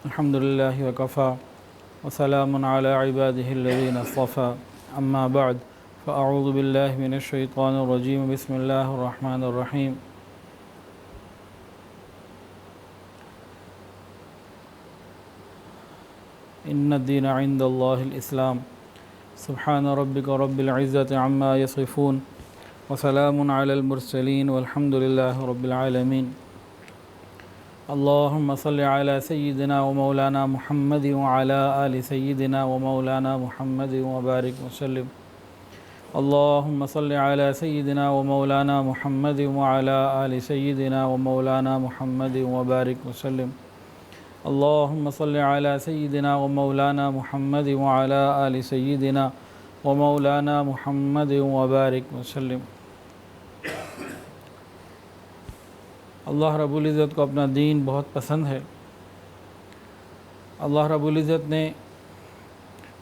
الحمد لله وكفى وسلام على عباده الذين اصطفى أما بعد فأعوذ بالله من الشيطان الرجيم بسم الله الرحمن الرحيم إن الدين عند الله الإسلام سبحان ربك رب العزة عما يصفون وسلام على المرسلين والحمد لله رب العالمين اللهم صل على سيدنا ومولانا محمد وعلى آل سيدنا ومولانا محمد وبارك وسلم اللهم صل على سيدنا ومولانا محمد وعلى آل سيدنا ومولانا محمد وبارك وسلم اللهم صل على سيدنا ومولانا محمد وعلى آل سيدنا ومولانا محمد وبارك وسلم۔ اللہ رب العزت کو اپنا دین بہت پسند ہے۔ اللہ رب العزت نے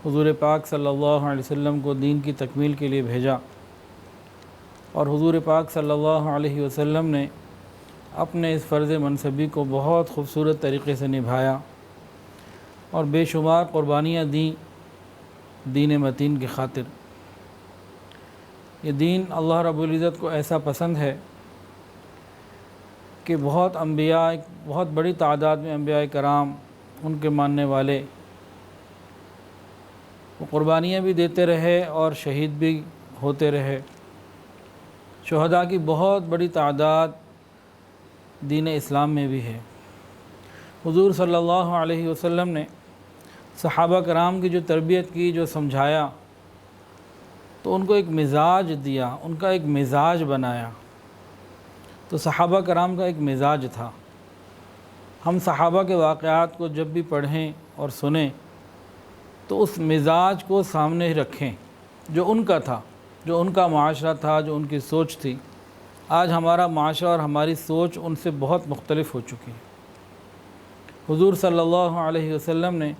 حضور پاک صلی اللہ علیہ وسلم کو دین کی تکمیل کے لیے بھیجا، اور حضور پاک صلی اللہ علیہ وسلم نے اپنے اس فرض منصبی کو بہت خوبصورت طریقے سے نبھایا اور بے شمار قربانیاں دیں دین متین کی خاطر۔ یہ دین اللہ رب العزت کو ایسا پسند ہے کہ بہت انبیاء، بہت بڑی تعداد میں انبیاء کرام، ان کے ماننے والے، وہ قربانیاں بھی دیتے رہے اور شہید بھی ہوتے رہے۔ شہداء کی بہت بڑی تعداد دین اسلام میں بھی ہے۔ حضور صلی اللہ علیہ وسلم نے صحابہ کرام کی جو تربیت کی، جو سمجھایا، تو ان کو ایک مزاج دیا، ان کا ایک مزاج بنایا۔ تو صحابہ کرام کا ایک مزاج تھا۔ ہم صحابہ کے واقعات کو جب بھی پڑھیں اور سنیں تو اس مزاج کو سامنے رکھیں جو ان کا تھا، جو ان کا معاشرہ تھا، جو ان کی سوچ تھی۔ آج ہمارا معاشرہ اور ہماری سوچ ان سے بہت مختلف ہو چکی ہے۔ حضور صلی اللہ علیہ وسلم نے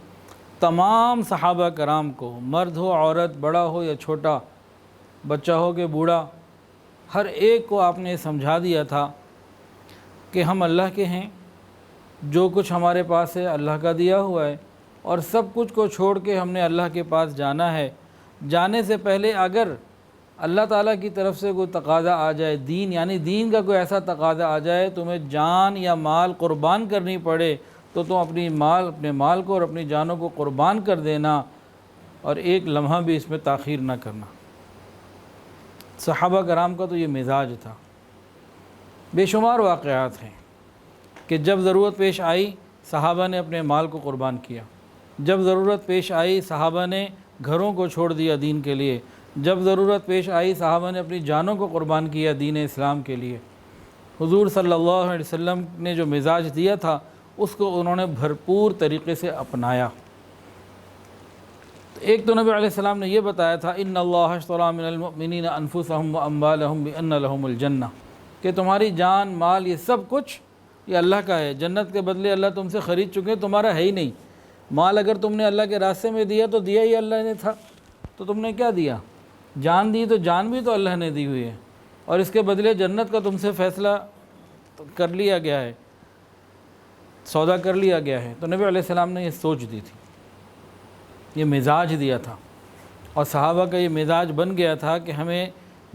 تمام صحابہ کرام کو، مرد ہو عورت، بڑا ہو یا چھوٹا، بچہ ہو کہ بوڑھا، ہر ایک کو آپ نے سمجھا دیا تھا کہ ہم اللہ کے ہیں، جو کچھ ہمارے پاس ہے اللہ کا دیا ہوا ہے، اور سب کچھ کو چھوڑ کے ہم نے اللہ کے پاس جانا ہے۔ جانے سے پہلے اگر اللہ تعالیٰ کی طرف سے کوئی تقاضا آ جائے، دین یعنی دین کا کوئی ایسا تقاضا آ جائے، تمہیں جان یا مال قربان کرنی پڑے تو تم اپنے مال کو اور اپنی جانوں کو قربان کر دینا، اور ایک لمحہ بھی اس میں تاخیر نہ کرنا۔ صحابہ کرام کا تو یہ مزاج تھا۔ بے شمار واقعات ہیں کہ جب ضرورت پیش آئی صحابہ نے اپنے مال کو قربان کیا، جب ضرورت پیش آئی صحابہ نے گھروں کو چھوڑ دیا دین کے لیے، جب ضرورت پیش آئی صحابہ نے اپنی جانوں کو قربان کیا دین اسلام کے لیے۔ حضور صلی اللہ علیہ وسلم نے جو مزاج دیا تھا اس کو انہوں نے بھرپور طریقے سے اپنایا۔ ایک تو نبی علیہ السلام نے یہ بتایا تھا، ان اللہ اشتری من المؤمنین انفسهم واموالهم بان لهم الجنہ، کہ تمہاری جان، مال، یہ سب کچھ یہ اللہ کا ہے، جنت کے بدلے اللہ تم سے خرید چکے ہیں، تمہارا ہے ہی نہیں۔ مال اگر تم نے اللہ کے راستے میں دیا تو دیا ہی اللہ نے تھا، تو تم نے کیا دیا؟ جان دی، تو جان بھی تو اللہ نے دی ہوئی ہے، اور اس کے بدلے جنت کا تم سے فیصلہ کر لیا گیا ہے، سودا کر لیا گیا ہے۔ تو نبی علیہ السلام نے یہ سوچ دی تھی، یہ مزاج دیا تھا، اور صحابہ کا یہ مزاج بن گیا تھا کہ ہمیں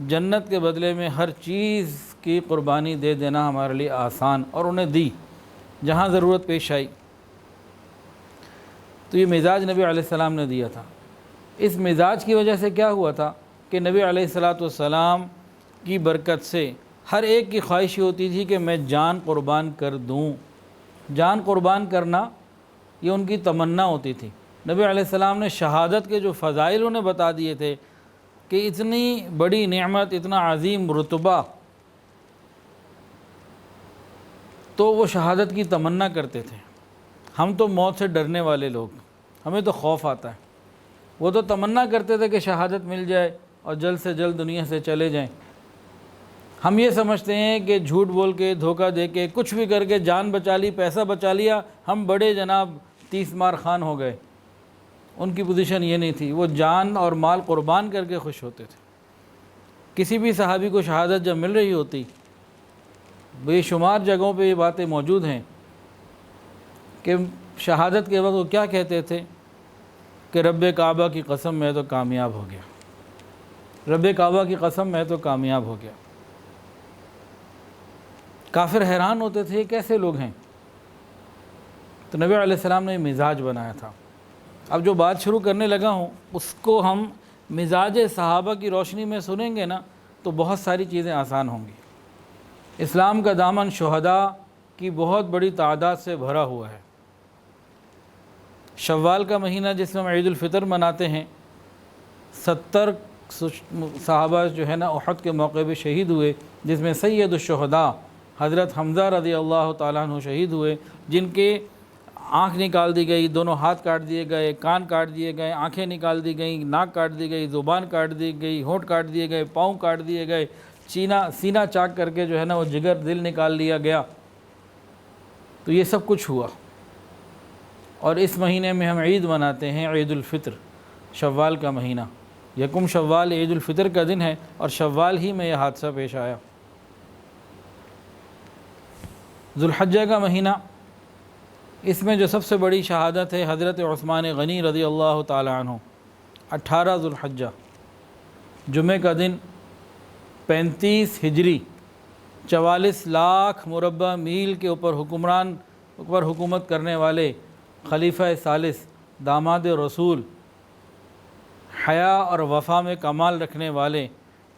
جنت کے بدلے میں ہر چیز کی قربانی دے دینا ہمارے لیے آسان، اور انہیں دی جہاں ضرورت پیش آئی۔ تو یہ مزاج نبی علیہ السلام نے دیا تھا۔ اس مزاج کی وجہ سے کیا ہوا تھا کہ نبی علیہ السلام کی برکت سے ہر ایک کی خواہش یہ ہوتی تھی کہ میں جان قربان کر دوں۔ جان قربان کرنا یہ ان کی تمنا ہوتی تھی۔ نبی علیہ السلام نے شہادت کے جو فضائل انہیں بتا دیے تھے کہ اتنی بڑی نعمت، اتنا عظیم رتبہ، تو وہ شہادت کی تمنا کرتے تھے۔ ہم تو موت سے ڈرنے والے لوگ، ہمیں تو خوف آتا ہے، وہ تو تمنا کرتے تھے کہ شہادت مل جائے اور جلد سے جلد دنیا سے چلے جائیں۔ ہم یہ سمجھتے ہیں کہ جھوٹ بول کے، دھوکہ دے کے، کچھ بھی کر کے جان بچا لی، پیسہ بچا لیا، ہم بڑے جناب 30 مار خان ہو گئے۔ ان کی پوزیشن یہ نہیں تھی، وہ جان اور مال قربان کر کے خوش ہوتے تھے۔ کسی بھی صحابی کو شہادت جب مل رہی ہوتی، بے شمار جگہوں پہ یہ باتیں موجود ہیں کہ شہادت کے وقت وہ کیا کہتے تھے کہ رب کعبہ کی قسم میں تو کامیاب ہو گیا، رب کعبہ کی قسم میں تو کامیاب ہو گیا۔ کافر حیران ہوتے تھے یہ کیسے لوگ ہیں، تو نبی علیہ السلام نے مزاج بنایا تھا۔ اب جو بات شروع کرنے لگا ہوں اس کو ہم مزاج صحابہ کی روشنی میں سنیں گے نا تو بہت ساری چیزیں آسان ہوں گی۔ اسلام کا دامن شہداء کی بہت بڑی تعداد سے بھرا ہوا ہے۔ شوال کا مہینہ جس میں ہم عید الفطر مناتے ہیں، 70 صحابہ جو ہے نا احد کے موقع پہ شہید ہوئے، جس میں سید الشہداء حضرت حمزہ رضی اللہ تعالیٰ عنہ شہید ہوئے، جن کے آنکھ نکال دی گئی، دونوں ہاتھ کاٹ دیے گئے، کان کاٹ دیے گئے، آنکھیں نکال دی گئیں، ناک کاٹ دی گئی، زبان کاٹ دی گئی، ہونٹ کاٹ دیے گئے، پاؤں کاٹ دیے گئے، سینہ چاک کر کے جو ہے نا وہ جگر دل نکال لیا گیا۔ تو یہ سب کچھ ہوا، اور اس مہینے میں ہم عید مناتے ہیں، عید الفطر، شوال کا مہینہ، یکم شوال عید الفطر کا دن ہے، اور شوال ہی میں یہ حادثہ پیش آیا۔ ذوالحجہ کا مہینہ، اس میں جو سب سے بڑی شہادت ہے حضرت عثمان غنی رضی اللہ تعالی عنہ، 18 ذوالحجہ جمعہ کا دن، 35 ہجری، 44 لاکھ مربع میل کے اوپر حکومت کرنے والے خلیفہ ثالث، داماد رسول، حیا اور وفا میں کمال رکھنے والے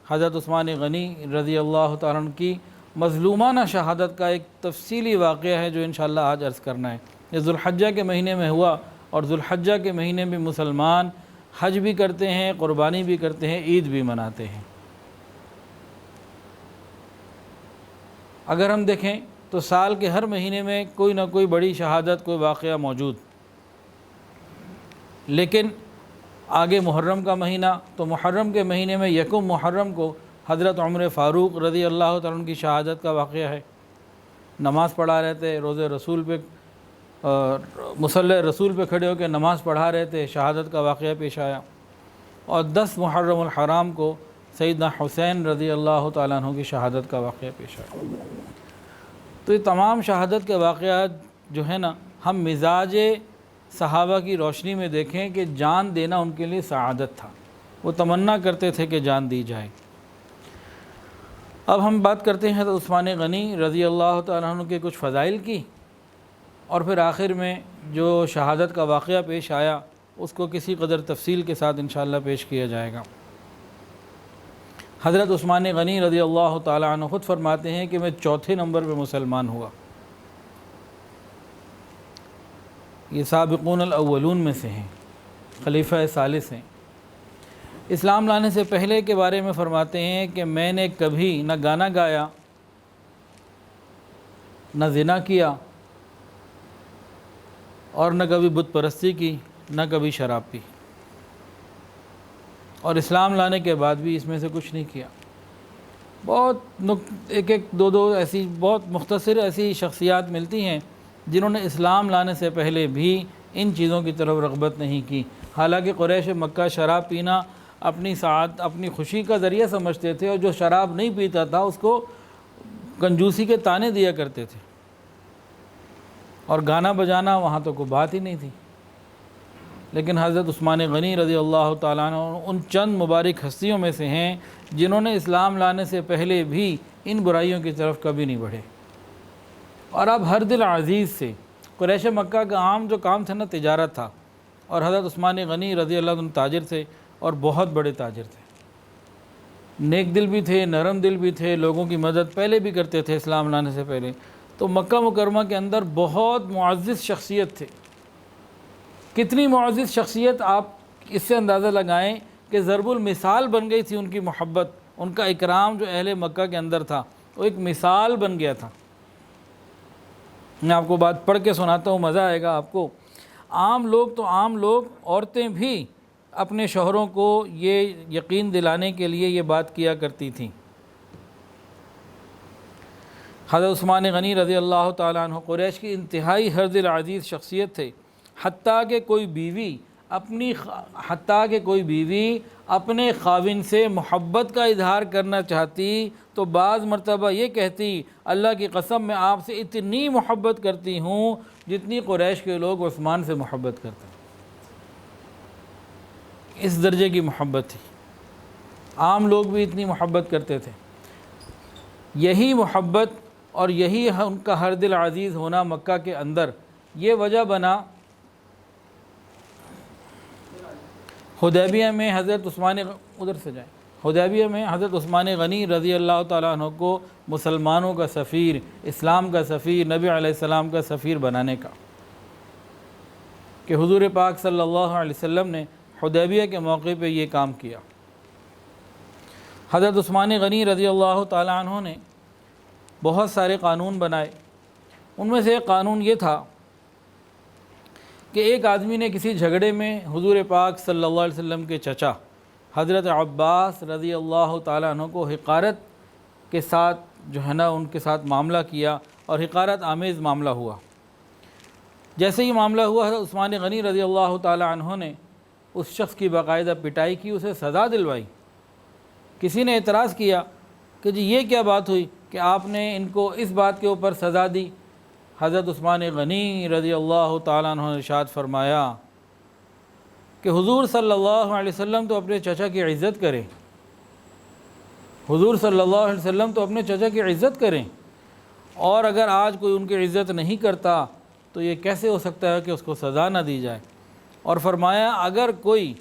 حضرت عثمان غنی رضی اللہ تعالیٰ عنہ کی مظلومانہ شہادت کا ایک تفصیلی واقعہ ہے جو انشاءاللہ آج عرض کرنا ہے۔ یہ ذوالحجہ کے مہینے میں ہوا، اور ذوالحجہ کے مہینے میں مسلمان حج بھی کرتے ہیں، قربانی بھی کرتے ہیں، عید بھی مناتے ہیں۔ اگر ہم دیکھیں تو سال کے ہر مہینے میں کوئی نہ کوئی بڑی شہادت، کوئی واقعہ موجود، لیکن آگے محرم کا مہینہ، تو محرم کے مہینے میں یکم محرم کو حضرت عمر فاروق رضی اللہ تعالیٰ عنہ کی شہادت کا واقعہ ہے۔ نماز پڑھا رہے تھے، روزے رسول پہ مصلی رسول پہ کھڑے ہو کے نماز پڑھا رہے تھے، شہادت کا واقعہ پیش آیا۔ اور 10 محرم الحرام کو سیدنا حسین رضی اللہ تعالیٰ عنہ کی شہادت کا واقعہ پیش آیا۔ تو یہ تمام شہادت کے واقعات جو ہے نا ہم مزاج صحابہ کی روشنی میں دیکھیں کہ جان دینا ان کے لیے سعادت تھا، وہ تمنا کرتے تھے کہ جان دی جائے۔ اب ہم بات کرتے ہیں حضرت عثمان غنی رضی اللہ تعالیٰ عنہ کے کچھ فضائل کی، اور پھر آخر میں جو شہادت کا واقعہ پیش آیا اس کو کسی قدر تفصیل کے ساتھ انشاءاللہ پیش کیا جائے گا۔ حضرت عثمان غنی رضی اللہ تعالیٰ عنہ خود فرماتے ہیں کہ میں 4تھے نمبر پہ مسلمان ہوا۔ یہ سابقون الاولون میں سے ہیں، خلیفہ ثالث ہیں۔ اسلام لانے سے پہلے کے بارے میں فرماتے ہیں کہ میں نے کبھی نہ گانا گایا، نہ زنا کیا، اور نہ کبھی بت پرستی کی، نہ کبھی شراب پی، اور اسلام لانے کے بعد بھی اس میں سے کچھ نہیں کیا۔ بہت ایک دو ایسی بہت مختصر ایسی شخصیات ملتی ہیں جنہوں نے اسلام لانے سے پہلے بھی ان چیزوں کی طرف رغبت نہیں کی، حالانکہ قریش مکہ شراب پینا اپنی سعادت، اپنی خوشی کا ذریعہ سمجھتے تھے، اور جو شراب نہیں پیتا تھا اس کو کنجوسی کے طعنے دیا کرتے تھے، اور گانا بجانا وہاں تو کوئی بات ہی نہیں تھی۔ لیکن حضرت عثمان غنی رضی اللہ تعالیٰ عنہ ان چند مبارک ہستیوں میں سے ہیں جنہوں نے اسلام لانے سے پہلے بھی ان برائیوں کی طرف کبھی نہیں بڑھے، اور اب ہر دل عزیز سے۔ قریش مکہ کا عام جو کام تھا نا تجارت تھا، اور حضرت عثمان غنی رضی اللہ عنہ تاجر تھے، اور بہت بڑے تاجر تھے، نیک دل بھی تھے، نرم دل بھی تھے، لوگوں کی مدد پہلے بھی کرتے تھے اسلام لانے سے پہلے۔ تو مکہ مکرمہ کے اندر بہت معزز شخصیت تھے۔ کتنی معزز شخصیت، آپ اس سے اندازہ لگائیں کہ ضرب المثال بن گئی تھی ان کی محبت، ان کا اکرام جو اہل مکہ کے اندر تھا وہ ایک مثال بن گیا تھا۔ میں آپ کو بات پڑھ کے سناتا ہوں، مزہ آئے گا آپ کو۔ عام لوگ، عورتیں بھی اپنے شوہروں کو یہ یقین دلانے کے لیے یہ بات کیا کرتی تھیں۔ حضرت عثمان غنی رضی اللہ تعالیٰ عنہ قریش کی انتہائی ہر دل عزیز شخصیت تھے، حتیٰ کہ کوئی بیوی حتیٰ کہ کوئی بیوی اپنے خاوند سے محبت کا اظہار کرنا چاہتی تو بعض مرتبہ یہ کہتی اللہ کی قسم میں آپ سے اتنی محبت کرتی ہوں جتنی قریش کے لوگ عثمان سے محبت کرتے ہیں۔ اس درجے کی محبت تھی، عام لوگ بھی اتنی محبت کرتے تھے۔ یہی محبت اور یہی ان کا ہر دل عزیز ہونا مکہ کے اندر یہ وجہ بنا حدیبیہ میں حضرت عثمان غنی رضی اللہ تعالیٰ عنہ کو مسلمانوں کا سفیر، اسلام کا سفیر، نبی علیہ السلام کا سفیر بنانے کا، کہ حضور پاک صلی اللہ علیہ وسلم نے حدیبیہ کے موقع پہ یہ کام کیا۔ حضرت عثمان غنی رضی اللہ تعالیٰ عنہ نے بہت سارے قانون بنائے۔ ان میں سے ایک قانون یہ تھا کہ ایک آدمی نے کسی جھگڑے میں حضور پاک صلی اللہ علیہ وسلم کے چچا حضرت عباس رضی اللہ تعالیٰ عنہ کو حقارت کے ساتھ جو ہے نا ان کے ساتھ معاملہ کیا، اور حقارت آمیز معاملہ ہوا۔ جیسے ہی معاملہ ہوا، حضرت عثمان غنی رضی اللہ تعالیٰ عنہ نے اس شخص کی باقاعدہ پٹائی کی، اسے سزا دلوائی۔ کسی نے اعتراض کیا کہ جی یہ کیا بات ہوئی کہ آپ نے ان کو اس بات کے اوپر سزا دی؟ حضرت عثمان غنی رضی اللہ تعالیٰ عنہ نے ارشاد فرمایا کہ حضور صلی اللہ علیہ وسلم تو اپنے چچا کی عزت کریں، حضور صلی اللہ علیہ وسلم تو اپنے چچا کی عزت کریں، اور اگر آج کوئی ان کی عزت نہیں کرتا تو یہ کیسے ہو سکتا ہے کہ اس کو سزا نہ دی جائے؟ اور فرمایا اگر کوئی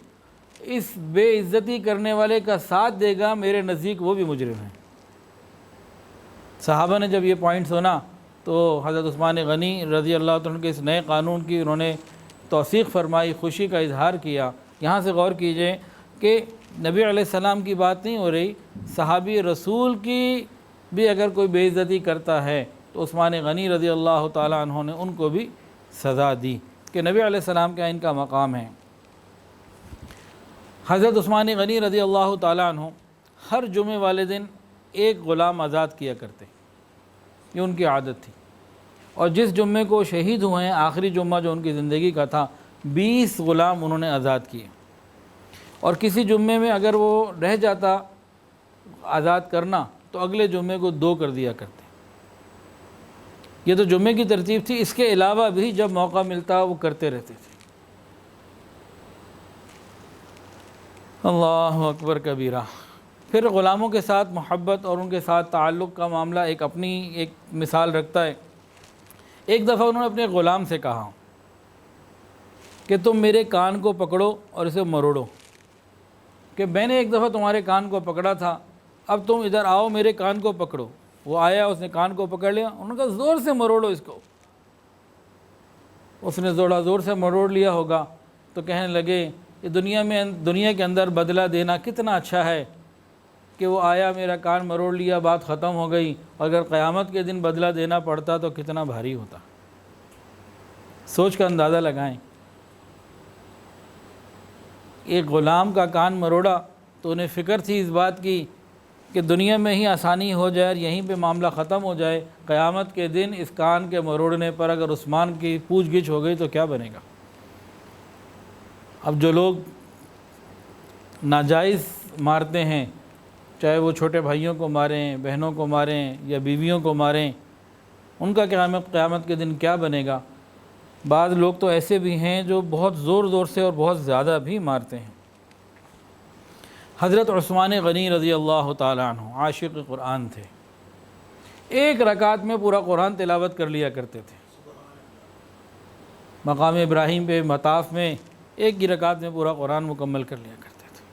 اس بے عزتی کرنے والے کا ساتھ دے گا میرے نزدیک وہ بھی مجرم ہے۔ صحابہ نے جب یہ پوائنٹ سنا تو حضرت عثمان غنی رضی اللہ عنہ کے اس نئے قانون کی انہوں نے توثیق فرمائی، خوشی کا اظہار کیا۔ یہاں سے غور کیجئے کہ نبی علیہ السلام کی بات نہیں ہو رہی، صحابی رسول کی بھی اگر کوئی بے عزتی کرتا ہے تو عثمان غنی رضی اللہ تعالیٰ عنہ نے ان کو بھی سزا دی کہ نبی علیہ السلام کا ان کا مقام ہے۔ حضرت عثمان غنی رضی اللہ تعالیٰ عنہ ہر جمعے والے دن ایک غلام آزاد کیا کرتے، یہ ان کی عادت تھی، اور جس جمعے کو شہید ہوئے ہیں آخری جمعہ جو ان کی زندگی کا تھا 20 غلام انہوں نے آزاد کیے، اور کسی جمعے میں اگر وہ رہ جاتا آزاد کرنا تو اگلے جمعے کو 2 کر دیا کرتے۔ یہ تو جمعے کی ترتیب تھی، اس کے علاوہ بھی جب موقع ملتا وہ کرتے رہتے تھے۔ اللہ اکبر کبیرہ۔ پھر غلاموں کے ساتھ محبت اور ان کے ساتھ تعلق کا معاملہ اپنی ایک مثال رکھتا ہے۔ ایک دفعہ انہوں نے اپنے غلام سے کہا کہ تم میرے کان کو پکڑو اور اسے مروڑو، کہ میں نے ایک دفعہ تمہارے کان کو پکڑا تھا، اب تم ادھر آؤ میرے کان کو پکڑو۔ وہ آیا، اس نے کان کو پکڑ لیا، انہوں نے کہا زور سے مروڑو اس کو۔ اس نے زور سے مروڑ لیا ہوگا تو کہنے لگے یہ دنیا کے اندر بدلہ دینا کتنا اچھا ہے کہ وہ آیا میرا کان مروڑ لیا، بات ختم ہو گئی، اگر قیامت کے دن بدلہ دینا پڑتا تو کتنا بھاری ہوتا۔ سوچ کا اندازہ لگائیں، ایک غلام کا کان مروڑا تو انہیں فکر تھی اس بات کی کہ دنیا میں ہی آسانی ہو جائے اور یہیں پہ معاملہ ختم ہو جائے، قیامت کے دن اس کان کے مروڑنے پر اگر عثمان کی پوچھ گچھ ہو گئی تو کیا بنے گا۔ اب جو لوگ ناجائز مارتے ہیں، چاہے وہ چھوٹے بھائیوں کو ماریں، بہنوں کو ماریں یا بیویوں کو ماریں، ان کا قیامت کے دن کیا بنے گا۔ بعض لوگ تو ایسے بھی ہیں جو بہت زور سے اور بہت زیادہ بھی مارتے ہیں۔ حضرت عثمان غنی رضی اللہ تعالیٰ عنہ عاشق قرآن تھے، ایک رکعت میں پورا قرآن تلاوت کر لیا کرتے تھے۔ مقام ابراہیم پہ مطاف میں ایک ہی رکعت میں پورا قرآن مکمل کر لیا کرتے تھے،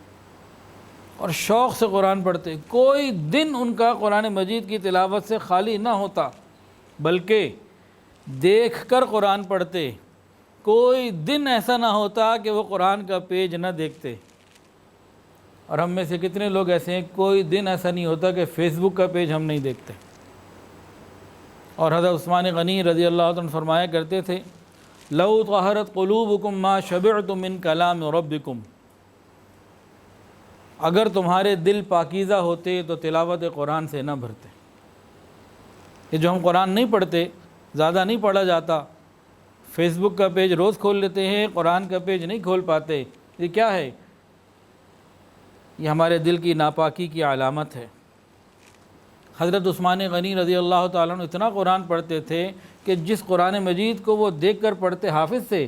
اور شوق سے قرآن پڑھتے۔ کوئی دن ان کا قرآن مجید کی تلاوت سے خالی نہ ہوتا، بلکہ دیکھ کر قرآن پڑھتے۔ کوئی دن ایسا نہ ہوتا کہ وہ قرآن کا پیج نہ دیکھتے۔ اور ہم میں سے کتنے لوگ ایسے ہیں، کوئی دن ایسا نہیں ہوتا کہ فیس بک کا پیج ہم نہیں دیکھتے۔ اور حضرت عثمان غنی رضی اللہ عنہ فرمایا کرتے تھے لو طہرت قلوبکم ما شبعتم من کلام ربکم، اگر تمہارے دل پاکیزہ ہوتے تو تلاوت قرآن سے نہ بھرتے۔ یہ جو ہم قرآن نہیں پڑھتے، زیادہ نہیں پڑھا جاتا، فیس بک کا پیج روز کھول لیتے ہیں، قرآن کا پیج نہیں کھول پاتے، یہ کیا ہے؟ یہ ہمارے دل کی ناپاکی کی علامت ہے۔ حضرت عثمان غنی رضی اللہ تعالیٰ عنہ اتنا قرآن پڑھتے تھے کہ جس قرآن مجید کو وہ دیکھ کر پڑھتے حافظ تھے،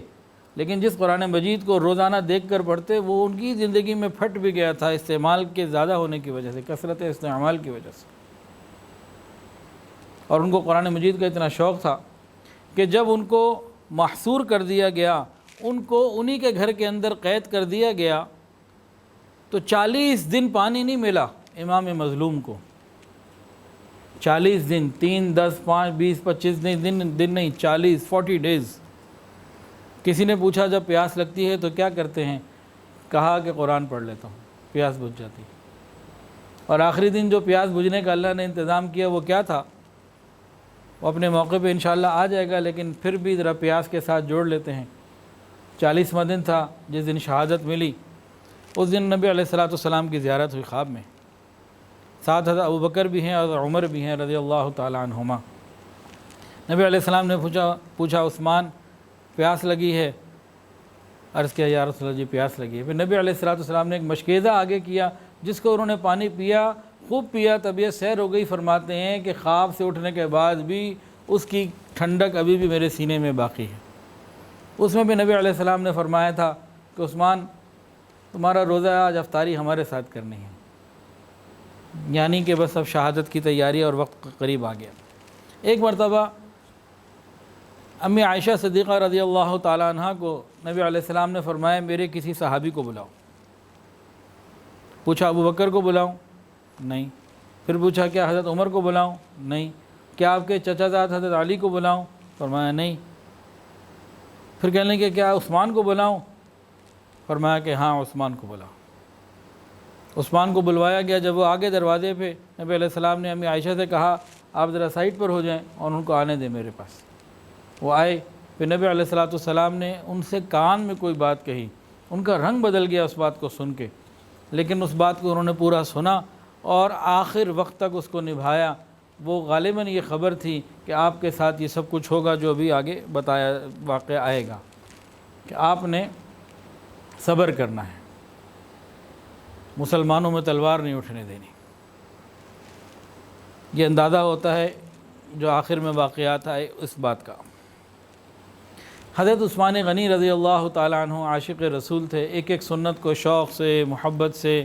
لیکن جس قرآن مجید کو روزانہ دیکھ کر پڑھتے وہ ان کی زندگی میں پھٹ بھی گیا تھا، استعمال کے زیادہ ہونے کی وجہ سے، کثرت استعمال کی وجہ سے۔ اور ان کو قرآن مجید کا اتنا شوق تھا کہ جب ان کو محصور کر دیا گیا، ان کو انہی کے گھر کے اندر قید کر دیا گیا، تو 40 دن پانی نہیں ملا امام مظلوم کو۔ 40 دن، 3 10 5 20 25 دن نہیں، 40 ڈیز۔ کسی نے پوچھا جب پیاس لگتی ہے تو کیا کرتے ہیں؟ کہا کہ قرآن پڑھ لیتا ہوں، پیاس بجھ جاتی۔ اور آخری دن جو پیاس بجھنے کا اللہ نے انتظام کیا وہ کیا تھا؟ وہ اپنے موقع پہ انشاءاللہ آ جائے گا، لیکن پھر بھی ذرا پیاس کے ساتھ جوڑ لیتے ہیں۔ 40واں دن تھا جس دن شہادت ملی۔ اس دن نبی علیہ السلام کی زیارت ہوئی خواب میں، ساتھ حضرت ابوبکر بھی ہیں اور عمر بھی ہیں رضی اللہ تعالیٰ عنہما۔ نبی علیہ السلام نے پوچھا عثمان پیاس لگی ہے؟ عرض کیا یا رسول اللہ جی پیاس لگی ہے۔ پھر نبی علیہ السلام نے ایک مشکیزہ آگے کیا جس کو انہوں نے پانی پیا، خوب پیا، طبیعت سیر ہو گئی۔ فرماتے ہیں کہ خواب سے اٹھنے کے بعد بھی اس کی ٹھنڈک ابھی بھی میرے سینے میں باقی ہے۔ اس میں بھی نبی علیہ السلام نے فرمایا تھا کہ عثمان تمہارا روزہ آج افطاری ہمارے ساتھ کرنی ہے، یعنی کہ بس اب شہادت کی تیاری اور وقت قریب آ گیا۔ ایک مرتبہ امی عائشہ صدیقہ رضی اللہ تعالیٰ عنہ کو نبی علیہ السلام نے فرمایا میرے کسی صحابی کو بلاؤ۔ پوچھا ابوبکر کو بلاؤں؟ نہیں۔ پھر پوچھا کیا حضرت عمر کو بلاؤں؟ نہیں۔ کیا آپ کے چچا زاد حضرت علی کو بلاؤں؟ فرمایا نہیں۔ پھر کہنے کہ کیا عثمان کو بلاؤں؟ فرمایا کہ ہاں عثمان کو بلاؤ۔ عثمان کو بلوایا گیا۔ جب وہ آگے دروازے پہ، نبی علیہ السلام نے امی عائشہ سے کہا آپ ذرا سائڈ پر ہو جائیں اور ان کو آنے دیں میرے پاس۔ وہ آئے۔ پھر نبی علیہ السلام نے ان سے کان میں کوئی بات کہی، ان کا رنگ بدل گیا اس بات کو سن کے، لیکن اس بات کو انہوں نے پورا سنا اور آخر وقت تک اس کو نبھایا۔ وہ غالباً یہ خبر تھی کہ آپ کے ساتھ یہ سب کچھ ہوگا جو ابھی آگے بتایا واقعہ آئے گا، کہ آپ نے صبر کرنا ہے، مسلمانوں میں تلوار نہیں اٹھنے دینی۔ یہ اندازہ ہوتا ہے جو آخر میں واقعات آئے اس بات کا۔ حضرت عثمان غنی رضی اللہ تعالیٰ عنہ عاشق رسول تھے، ایک ایک سنت کو شوق سے محبت سے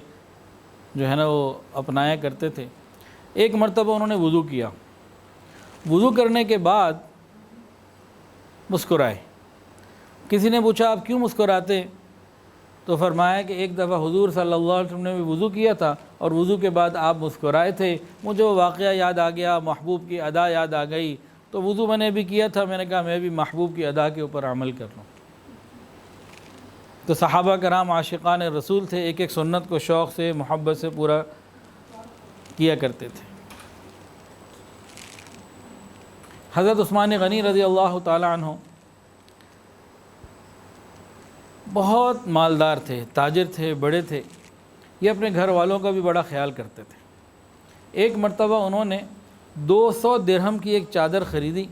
جو ہے نا وہ اپنایا کرتے تھے۔ ایک مرتبہ انہوں نے وضو کیا، وضو کرنے کے بعد مسکرائے۔ کسی نے پوچھا آپ کیوں مسکراتے؟ تو فرمایا کہ ایک دفعہ حضور صلی اللہ علیہ وسلم نے بھی وضو کیا تھا اور وضو کے بعد آپ مسکرائے تھے، مجھے وہ واقعہ یاد آ گیا، محبوب کی ادا یاد آ گئی، تو وضو میں نے بھی کیا تھا، میں نے کہا میں بھی محبوب کی ادا کے اوپر عمل کر لوں۔ تو صحابہ کرام عاشقان رسول تھے، ایک ایک سنت کو شوق سے محبت سے پورا کیا کرتے تھے۔ حضرت عثمان غنی رضی اللہ تعالیٰ عنہ بہت مالدار تھے، تاجر تھے، بڑے تھے، یہ اپنے گھر والوں کا بھی بڑا خیال کرتے تھے۔ ایک مرتبہ انہوں نے 200 درہم کی ایک چادر خریدی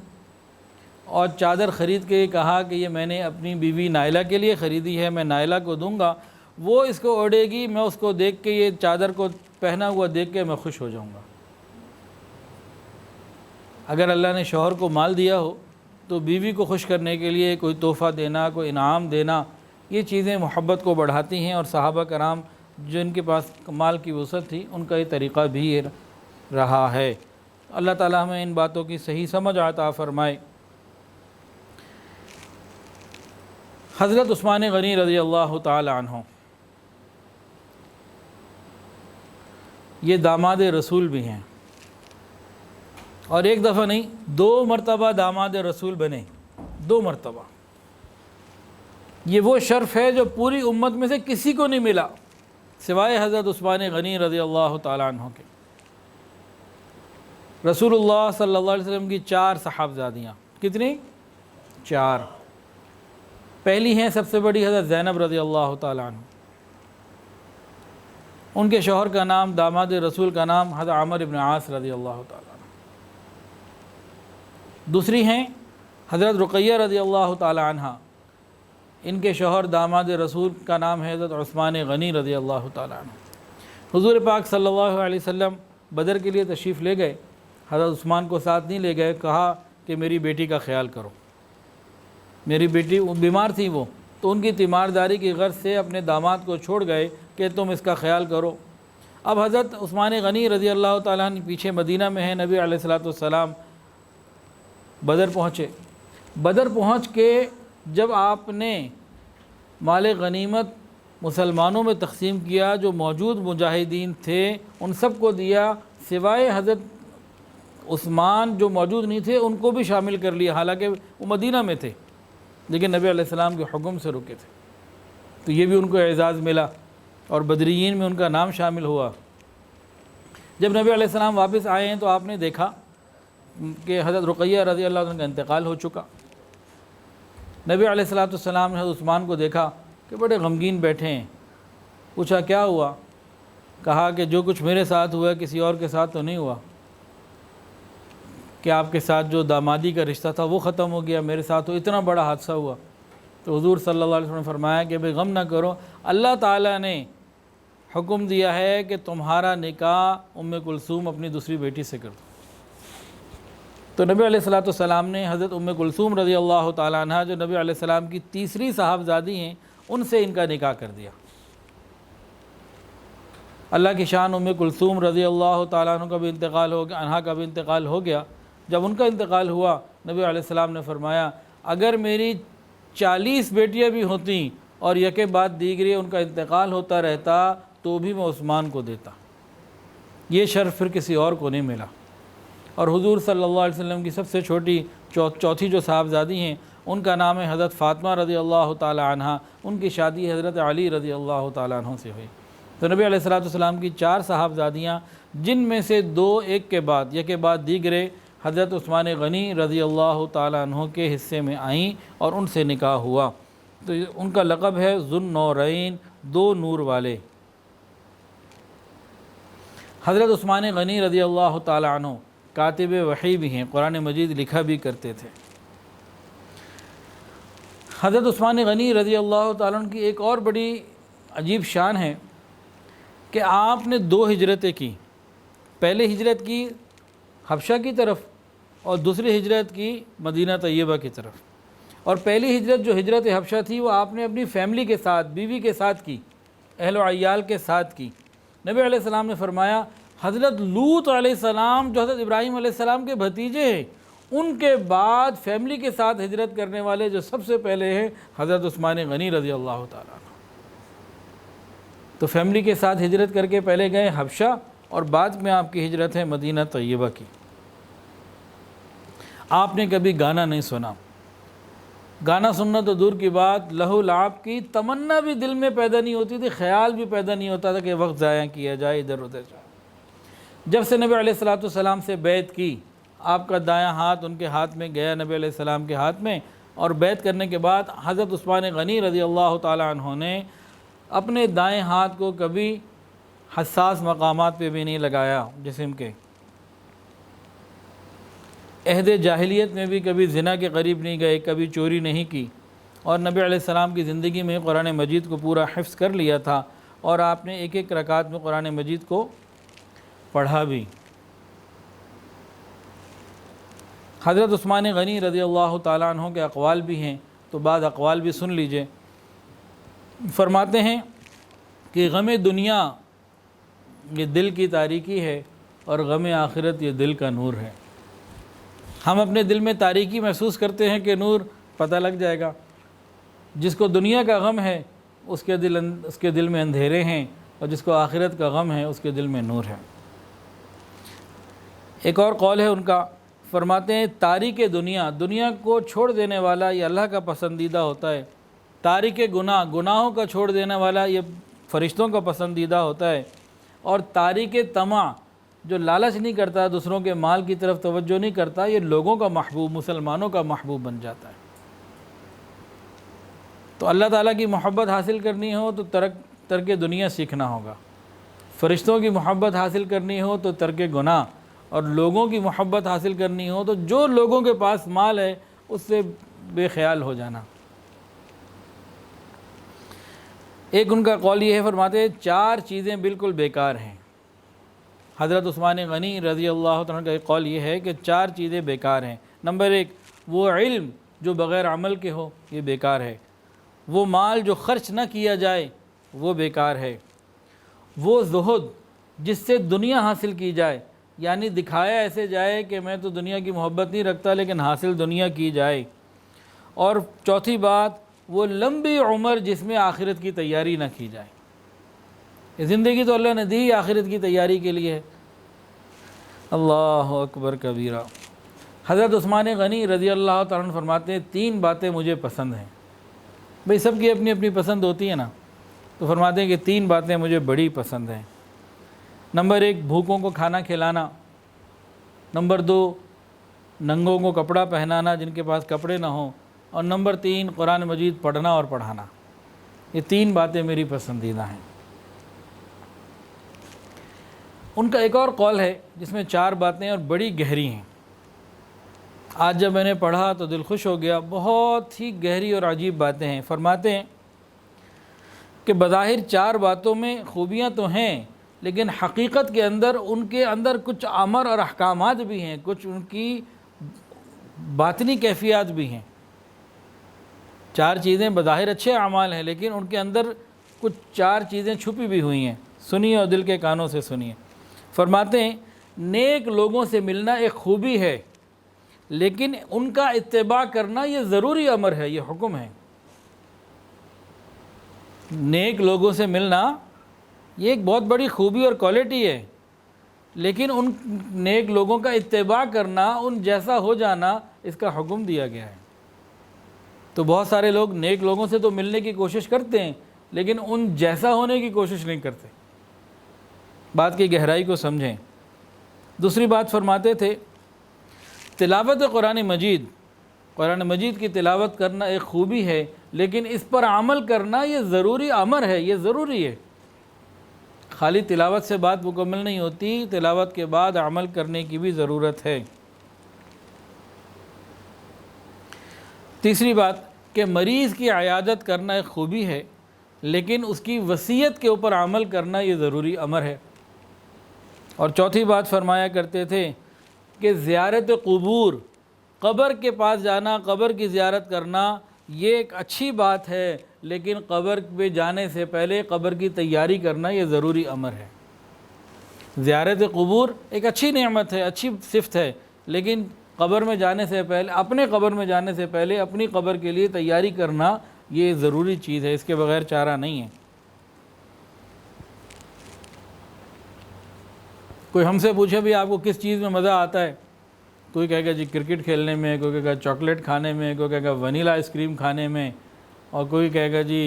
اور چادر خرید کے کہا کہ یہ میں نے اپنی بیوی نائلہ کے لیے خریدی ہے، میں نائلہ کو دوں گا، وہ اس کو اوڑھے گی، میں اس کو دیکھ کے، یہ چادر کو پہنا ہوا دیکھ کے میں خوش ہو جاؤں گا۔ اگر اللہ نے شوہر کو مال دیا ہو تو بیوی کو خوش کرنے کے لیے کوئی تحفہ دینا، کوئی انعام دینا، یہ چیزیں محبت کو بڑھاتی ہیں، اور صحابہ کرام جن کے پاس مال کی وسعت تھی ان کا یہ طریقہ بھی رہا ہے۔ اللہ تعالیٰ ہمیں ان باتوں کی صحیح سمجھ عطا فرمائے۔ حضرت عثمان غنی رضی اللہ تعالی عنہ یہ داماد رسول بھی ہیں، اور ایک دفعہ نہیں 2 مرتبہ داماد رسول بنے، 2 مرتبہ۔ یہ وہ شرف ہے جو پوری امت میں سے کسی کو نہیں ملا سوائے حضرت عثمان غنی رضی اللہ تعالی عنہ کے۔ رسول اللہ صلی اللہ علیہ وسلم کی 4 صاحبزادیاں، کتنی؟ 4۔ پہلی ہیں سب سے بڑی حضرت زینب رضی اللہ تعالی عنہ، ان کے شوہر کا نام، داماد رسول کا نام حضرت عمرو بن عاص رضی اللہ تعالی عنہ۔ دوسری ہیں حضرت رقیہ رضی اللہ تعالی عنہ، ان کے شوہر داماد رسول کا نام ہے حضرت عثمان غنی رضی اللہ تعالی عنہ۔ حضور پاک صلی اللہ علیہ وسلم بدر کے لیے تشریف لے گئے، حضرت عثمان کو ساتھ نہیں لے گئے، کہا کہ میری بیٹی کا خیال کرو۔ میری بیٹی بیمار تھی وہ، تو ان کی تیمارداری کی غرض سے اپنے داماد کو چھوڑ گئے کہ تم اس کا خیال کرو۔ اب حضرت عثمان غنی رضی اللہ تعالیٰ عنہ پیچھے مدینہ میں ہیں، نبی علیہ الصلوۃ والسلام بدر پہنچے۔ بدر پہنچ کے جب آپ نے مال غنیمت مسلمانوں میں تقسیم کیا، جو موجود مجاہدین تھے ان سب کو دیا، سوائے حضرت عثمان جو موجود نہیں تھے ان کو بھی شامل کر لیا، حالانکہ وہ مدینہ میں تھے لیکن نبی علیہ السلام کے حکم سے رکے تھے، تو یہ بھی ان کو اعزاز ملا اور بدریین میں ان کا نام شامل ہوا۔ جب نبی علیہ السلام واپس آئے ہیں تو آپ نے دیکھا کہ حضرت رقیہ رضی اللہ عنہ کا انتقال ہو چکا۔ نبی علیہ السلام نے حضرت عثمان کو دیکھا کہ بڑے غمگین بیٹھے ہیں، پوچھا کیا ہوا؟ کہا کہ جو کچھ میرے ساتھ ہوا کسی اور کے ساتھ تو نہیں ہوا، کہ آپ کے ساتھ جو دامادی کا رشتہ تھا وہ ختم ہو گیا، میرے ساتھ تو اتنا بڑا حادثہ ہوا۔ تو حضور صلی اللہ علیہ وسلم نے فرمایا کہ بھئی غم نہ کرو، اللہ تعالیٰ نے حکم دیا ہے کہ تمہارا نکاح ام کلثوم اپنی دوسری بیٹی سے کر دو۔ تو نبی علیہ السلام نے حضرت ام کلثوم رضی اللہ تعالیٰ عنہ، جو نبی علیہ السلام کی تیسری صاحبزادی ہیں، ان سے ان کا نکاح کر دیا۔ اللہ کی شان، ام کلثوم رضی اللہ تعالیٰ عنہ کا بھی انتقال ہو گیا، عنہا کا بھی انتقال ہو گیا۔ جب ان کا انتقال ہوا، نبی علیہ السلام نے فرمایا اگر میری 40 بیٹیاں بھی ہوتیں اور یکے بعد دیگرے ان کا انتقال ہوتا رہتا تو بھی میں عثمان کو دیتا، یہ شرف پھر کسی اور کو نہیں ملا۔ اور حضور صلی اللہ علیہ وسلم کی سب سے چھوٹی چوتھی جو صاحبزادی ہیں ان کا نام ہے حضرت فاطمہ رضی اللہ تعالی عنہ، ان کی شادی حضرت علی رضی اللہ تعالی عنہ سے ہوئی۔ تو نبی علیہ السلام کی 4 صاحبزادیاں، جن میں سے 2 ایک کے بعد دیگرے حضرت عثمان غنی رضی اللہ تعالی عنہ کے حصے میں آئیں اور ان سے نکاح ہوا۔ تو ان کا لقب ہے ذو النورین، 2 نور والے۔ حضرت عثمان غنی رضی اللہ تعالی عنہ کاتب وحی بھی ہیں، قرآن مجید لکھا بھی کرتے تھے۔ حضرت عثمان غنی رضی اللہ تعالیٰ عنہ کی ایک اور بڑی عجیب شان ہے کہ آپ نے 2 ہجرتیں کی۔ پہلے ہجرت کی حبشہ کی طرف اور دوسری ہجرت کی مدینہ طیبہ کی طرف۔ اور پہلی ہجرت جو ہجرت حبشہ تھی وہ آپ نے اپنی فیملی کے ساتھ، بیوی کے ساتھ کی، اہل و عیال کے ساتھ کی۔ نبی علیہ السلام نے فرمایا حضرت لوط علیہ السلام جو حضرت ابراہیم علیہ السلام کے بھتیجے ہیں، ان کے بعد فیملی کے ساتھ ہجرت کرنے والے جو سب سے پہلے ہیں حضرت عثمان غنی رضی اللہ تعالیٰ عنہ۔ تو فیملی کے ساتھ ہجرت کر کے پہلے گئے حبشہ اور بعد میں آپ کی ہجرت ہے مدینہ طیبہ کی۔ آپ نے کبھی گانا نہیں سنا، گانا سننا تو دور کی بات، لہو لعب کی تمنا بھی دل میں پیدا نہیں ہوتی تھی، خیال بھی پیدا نہیں ہوتا تھا کہ وقت ضائع کیا جائے ادھر ادھر جائے۔ جب سے نبی علیہ السلام سے بیعت کی، آپ کا دایاں ہاتھ ان کے ہاتھ میں گیا نبی علیہ السلام کے ہاتھ میں، اور بیعت کرنے کے بعد حضرت عثمان غنی رضی اللہ تعالی عنہ نے اپنے دائیں ہاتھ کو کبھی حساس مقامات پہ بھی نہیں لگایا جسم کے۔ عہد جاہلیت میں بھی کبھی زنا کے قریب نہیں گئے، کبھی چوری نہیں کی، اور نبی علیہ السلام کی زندگی میں قرآن مجید کو پورا حفظ کر لیا تھا، اور آپ نے ایک ایک رکعت میں قرآن مجید کو پڑھا بھی۔ حضرت عثمان غنی رضی اللہ تعالیٰ عنہ کے اقوال بھی ہیں، تو بعض اقوال بھی سن لیجئے۔ فرماتے ہیں کہ غم دنیا یہ دل کی تاریکی ہے اور غم آخرت یہ دل کا نور ہے۔ ہم اپنے دل میں تاریکی محسوس کرتے ہیں کہ نور پتہ لگ جائے گا، جس کو دنیا کا غم ہے اس کے دل میں اندھیرے ہیں، اور جس کو آخرت کا غم ہے اس کے دل میں نور ہے۔ ایک اور قول ہے ان کا، فرماتے ہیں تارک دنیا کو چھوڑ دینے والا یہ اللہ کا پسندیدہ ہوتا ہے، تارک گناہوں کا چھوڑ دینے والا یہ فرشتوں کا پسندیدہ ہوتا ہے، اور تارک طمع جو لالچ نہیں کرتا، دوسروں کے مال کی طرف توجہ نہیں کرتا، یہ لوگوں کا محبوب، مسلمانوں کا محبوب بن جاتا ہے۔ تو اللہ تعالیٰ کی محبت حاصل کرنی ہو تو ترک دنیا سیکھنا ہوگا، فرشتوں کی محبت حاصل کرنی ہو تو ترک گناہ، اور لوگوں کی محبت حاصل کرنی ہو تو جو لوگوں کے پاس مال ہے اس سے بے خیال ہو جانا۔ ایک ان کا قول یہ ہے، فرماتے ہیں 4 چیزیں بالکل بیکار ہیں۔ حضرت عثمان غنی رضی اللہ تعالیٰ کا ایک قول یہ ہے کہ 4 چیزیں بیکار ہیں۔ نمبر 1، وہ علم جو بغیر عمل کے ہو، یہ بیکار ہے۔ وہ مال جو خرچ نہ کیا جائے، وہ بیکار ہے۔ وہ زہد جس سے دنیا حاصل کی جائے، یعنی دکھایا ایسے جائے کہ میں تو دنیا کی محبت نہیں رکھتا لیکن حاصل دنیا کی جائے۔ اور چوتھی بات، وہ لمبی عمر جس میں آخرت کی تیاری نہ کی جائے۔ یہ زندگی تو اللہ نے دی آخرت کی تیاری کے لیے ہے۔ اللہ اکبر کبیرہ۔ حضرت عثمان غنی رضی اللہ تعالیٰ عنہ فرماتے ہیں 3 باتیں مجھے پسند ہیں۔ بھئی سب کی اپنی اپنی پسند ہوتی ہے نا، تو فرماتے ہیں کہ 3 باتیں مجھے بڑی پسند ہیں۔ نمبر 1، بھوکوں کو کھانا کھلانا۔ نمبر 2، ننگوں کو کپڑا پہنانا جن کے پاس کپڑے نہ ہوں۔ اور نمبر 3، قرآن مجید پڑھنا اور پڑھانا۔ یہ 3 باتیں میری پسندیدہ ہیں۔ ان کا ایک اور قول ہے جس میں 4 باتیں اور بڑی گہری ہیں۔ آج جب میں نے پڑھا تو دل خوش ہو گیا، بہت ہی گہری اور عجیب باتیں ہیں۔ فرماتے ہیں کہ بظاہر 4 باتوں میں خوبیاں تو ہیں، لیکن حقیقت کے اندر ان کے اندر کچھ امر اور احکامات بھی ہیں، کچھ ان کی باطنی کیفیات بھی ہیں۔ 4 چیزیں بظاہر اچھے اعمال ہیں، لیکن ان کے اندر کچھ 4 چیزیں چھپی بھی ہوئی ہیں۔ سنیے اور دل کے کانوں سے سنیے۔ فرماتے ہیں نیک لوگوں سے ملنا ایک خوبی ہے، لیکن ان کا اتباع کرنا یہ ضروری امر ہے، یہ حکم ہے۔ نیک لوگوں سے ملنا یہ ایک بہت بڑی خوبی اور کوالٹی ہے، لیکن ان نیک لوگوں کا اتباع کرنا، ان جیسا ہو جانا، اس کا حکم دیا گیا ہے۔ تو بہت سارے لوگ نیک لوگوں سے تو ملنے کی کوشش کرتے ہیں، لیکن ان جیسا ہونے کی کوشش نہیں کرتے۔ بات کی گہرائی کو سمجھیں۔ دوسری بات فرماتے تھے تلاوت قرآن مجید کی تلاوت کرنا ایک خوبی ہے، لیکن اس پر عمل کرنا یہ ضروری امر ہے، یہ ضروری ہے۔ خالی تلاوت سے بات مکمل نہیں ہوتی، تلاوت کے بعد عمل کرنے کی بھی ضرورت ہے۔ تیسری بات کہ مریض کی عیادت کرنا ایک خوبی ہے، لیکن اس کی وصیت کے اوپر عمل کرنا یہ ضروری امر ہے۔ اور چوتھی بات فرمایا کرتے تھے کہ زیارت قبور، قبر کے پاس جانا، قبر کی زیارت کرنا یہ ایک اچھی بات ہے، لیکن قبر پہ جانے سے پہلے قبر کی تیاری کرنا یہ ضروری امر ہے۔ زیارت قبور ایک اچھی نعمت ہے، اچھی صفت ہے، لیکن قبر میں جانے سے پہلے، اپنے قبر میں جانے سے پہلے اپنی قبر کے لیے تیاری کرنا یہ ضروری چیز ہے، اس کے بغیر چارہ نہیں ہے۔ کوئی ہم سے پوچھے بھی آپ کو کس چیز میں مزہ آتا ہے، کوئی کہے گا جی کرکٹ کھیلنے میں، کوئی کہے گا چاکلیٹ کھانے میں، کوئی کہے گا ونیلا آئس کریم کھانے میں، اور کوئی کہے گا جی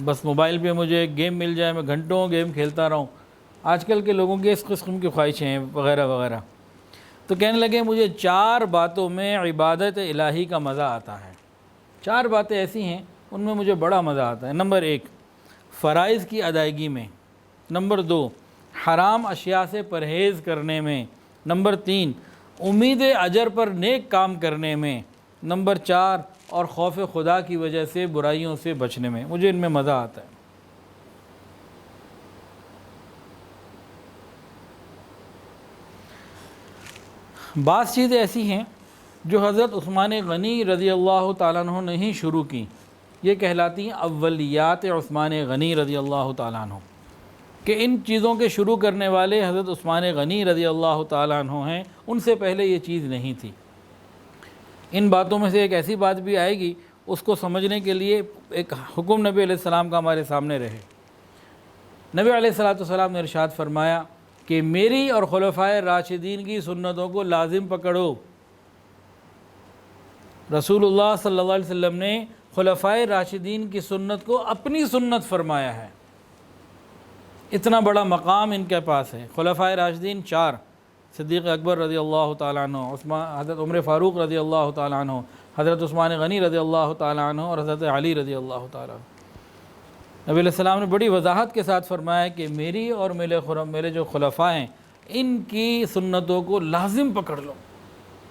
بس موبائل پہ مجھے گیم مل جائے، میں گھنٹوں گیم کھیلتا رہوں۔ آج کل کے لوگوں کی اس قسم کی خواہشیں ہیں وغیرہ وغیرہ۔ تو کہنے لگے مجھے 4 باتوں میں عبادت الہی کا مزہ آتا ہے۔ 4 باتیں ایسی ہیں ان میں مجھے بڑا مزہ آتا ہے۔ نمبر 1، فرائض کی ادائیگی میں۔ نمبر 2، حرام اشیاء سے پرہیز کرنے میں۔ نمبر 3، امید اجر پر نیک کام کرنے میں۔ نمبر 4، اور خوف خدا کی وجہ سے برائیوں سے بچنے میں۔ مجھے ان میں مزہ آتا ہے۔ بعض چیزیں ایسی ہیں جو حضرت عثمان غنی رضی اللہ تعالیٰ عنہ نے ہی شروع کی، یہ کہلاتی ہیں اولیات عثمان غنی رضی اللہ تعالیٰ عنہ، کہ ان چیزوں کے شروع کرنے والے حضرت عثمان غنی رضی اللہ تعالیٰ عنہ ہیں، ان سے پہلے یہ چیز نہیں تھی۔ ان باتوں میں سے ایک ایسی بات بھی آئے گی، اس کو سمجھنے کے لیے ایک حکم نبی علیہ السلام کا ہمارے سامنے رہے۔ نبی علیہ السلام نے ارشاد فرمایا کہ میری اور خلفائے راشدین کی سنتوں کو لازم پکڑو۔ رسول اللہ صلی اللہ علیہ وسلم نے خلفائے راشدین کی سنت کو اپنی سنت فرمایا ہے۔ اتنا بڑا مقام ان کے پاس ہے۔ خلفائے راشدین 4، صدیق اکبر رضی اللہ تعالیٰ عنہ، حضرت عمر فاروق رضی اللہ تعالیٰ عنہ، حضرت عثمان غنی رضی اللہ تعالیٰ عنہ، اور حضرت علی رضی اللہ تعالیٰ عنہ۔ نبی علیہ السلام نے بڑی وضاحت کے ساتھ فرمایا کہ میری اور میرے جو خلفاء ہیں ان کی سنتوں کو لازم پکڑ لو،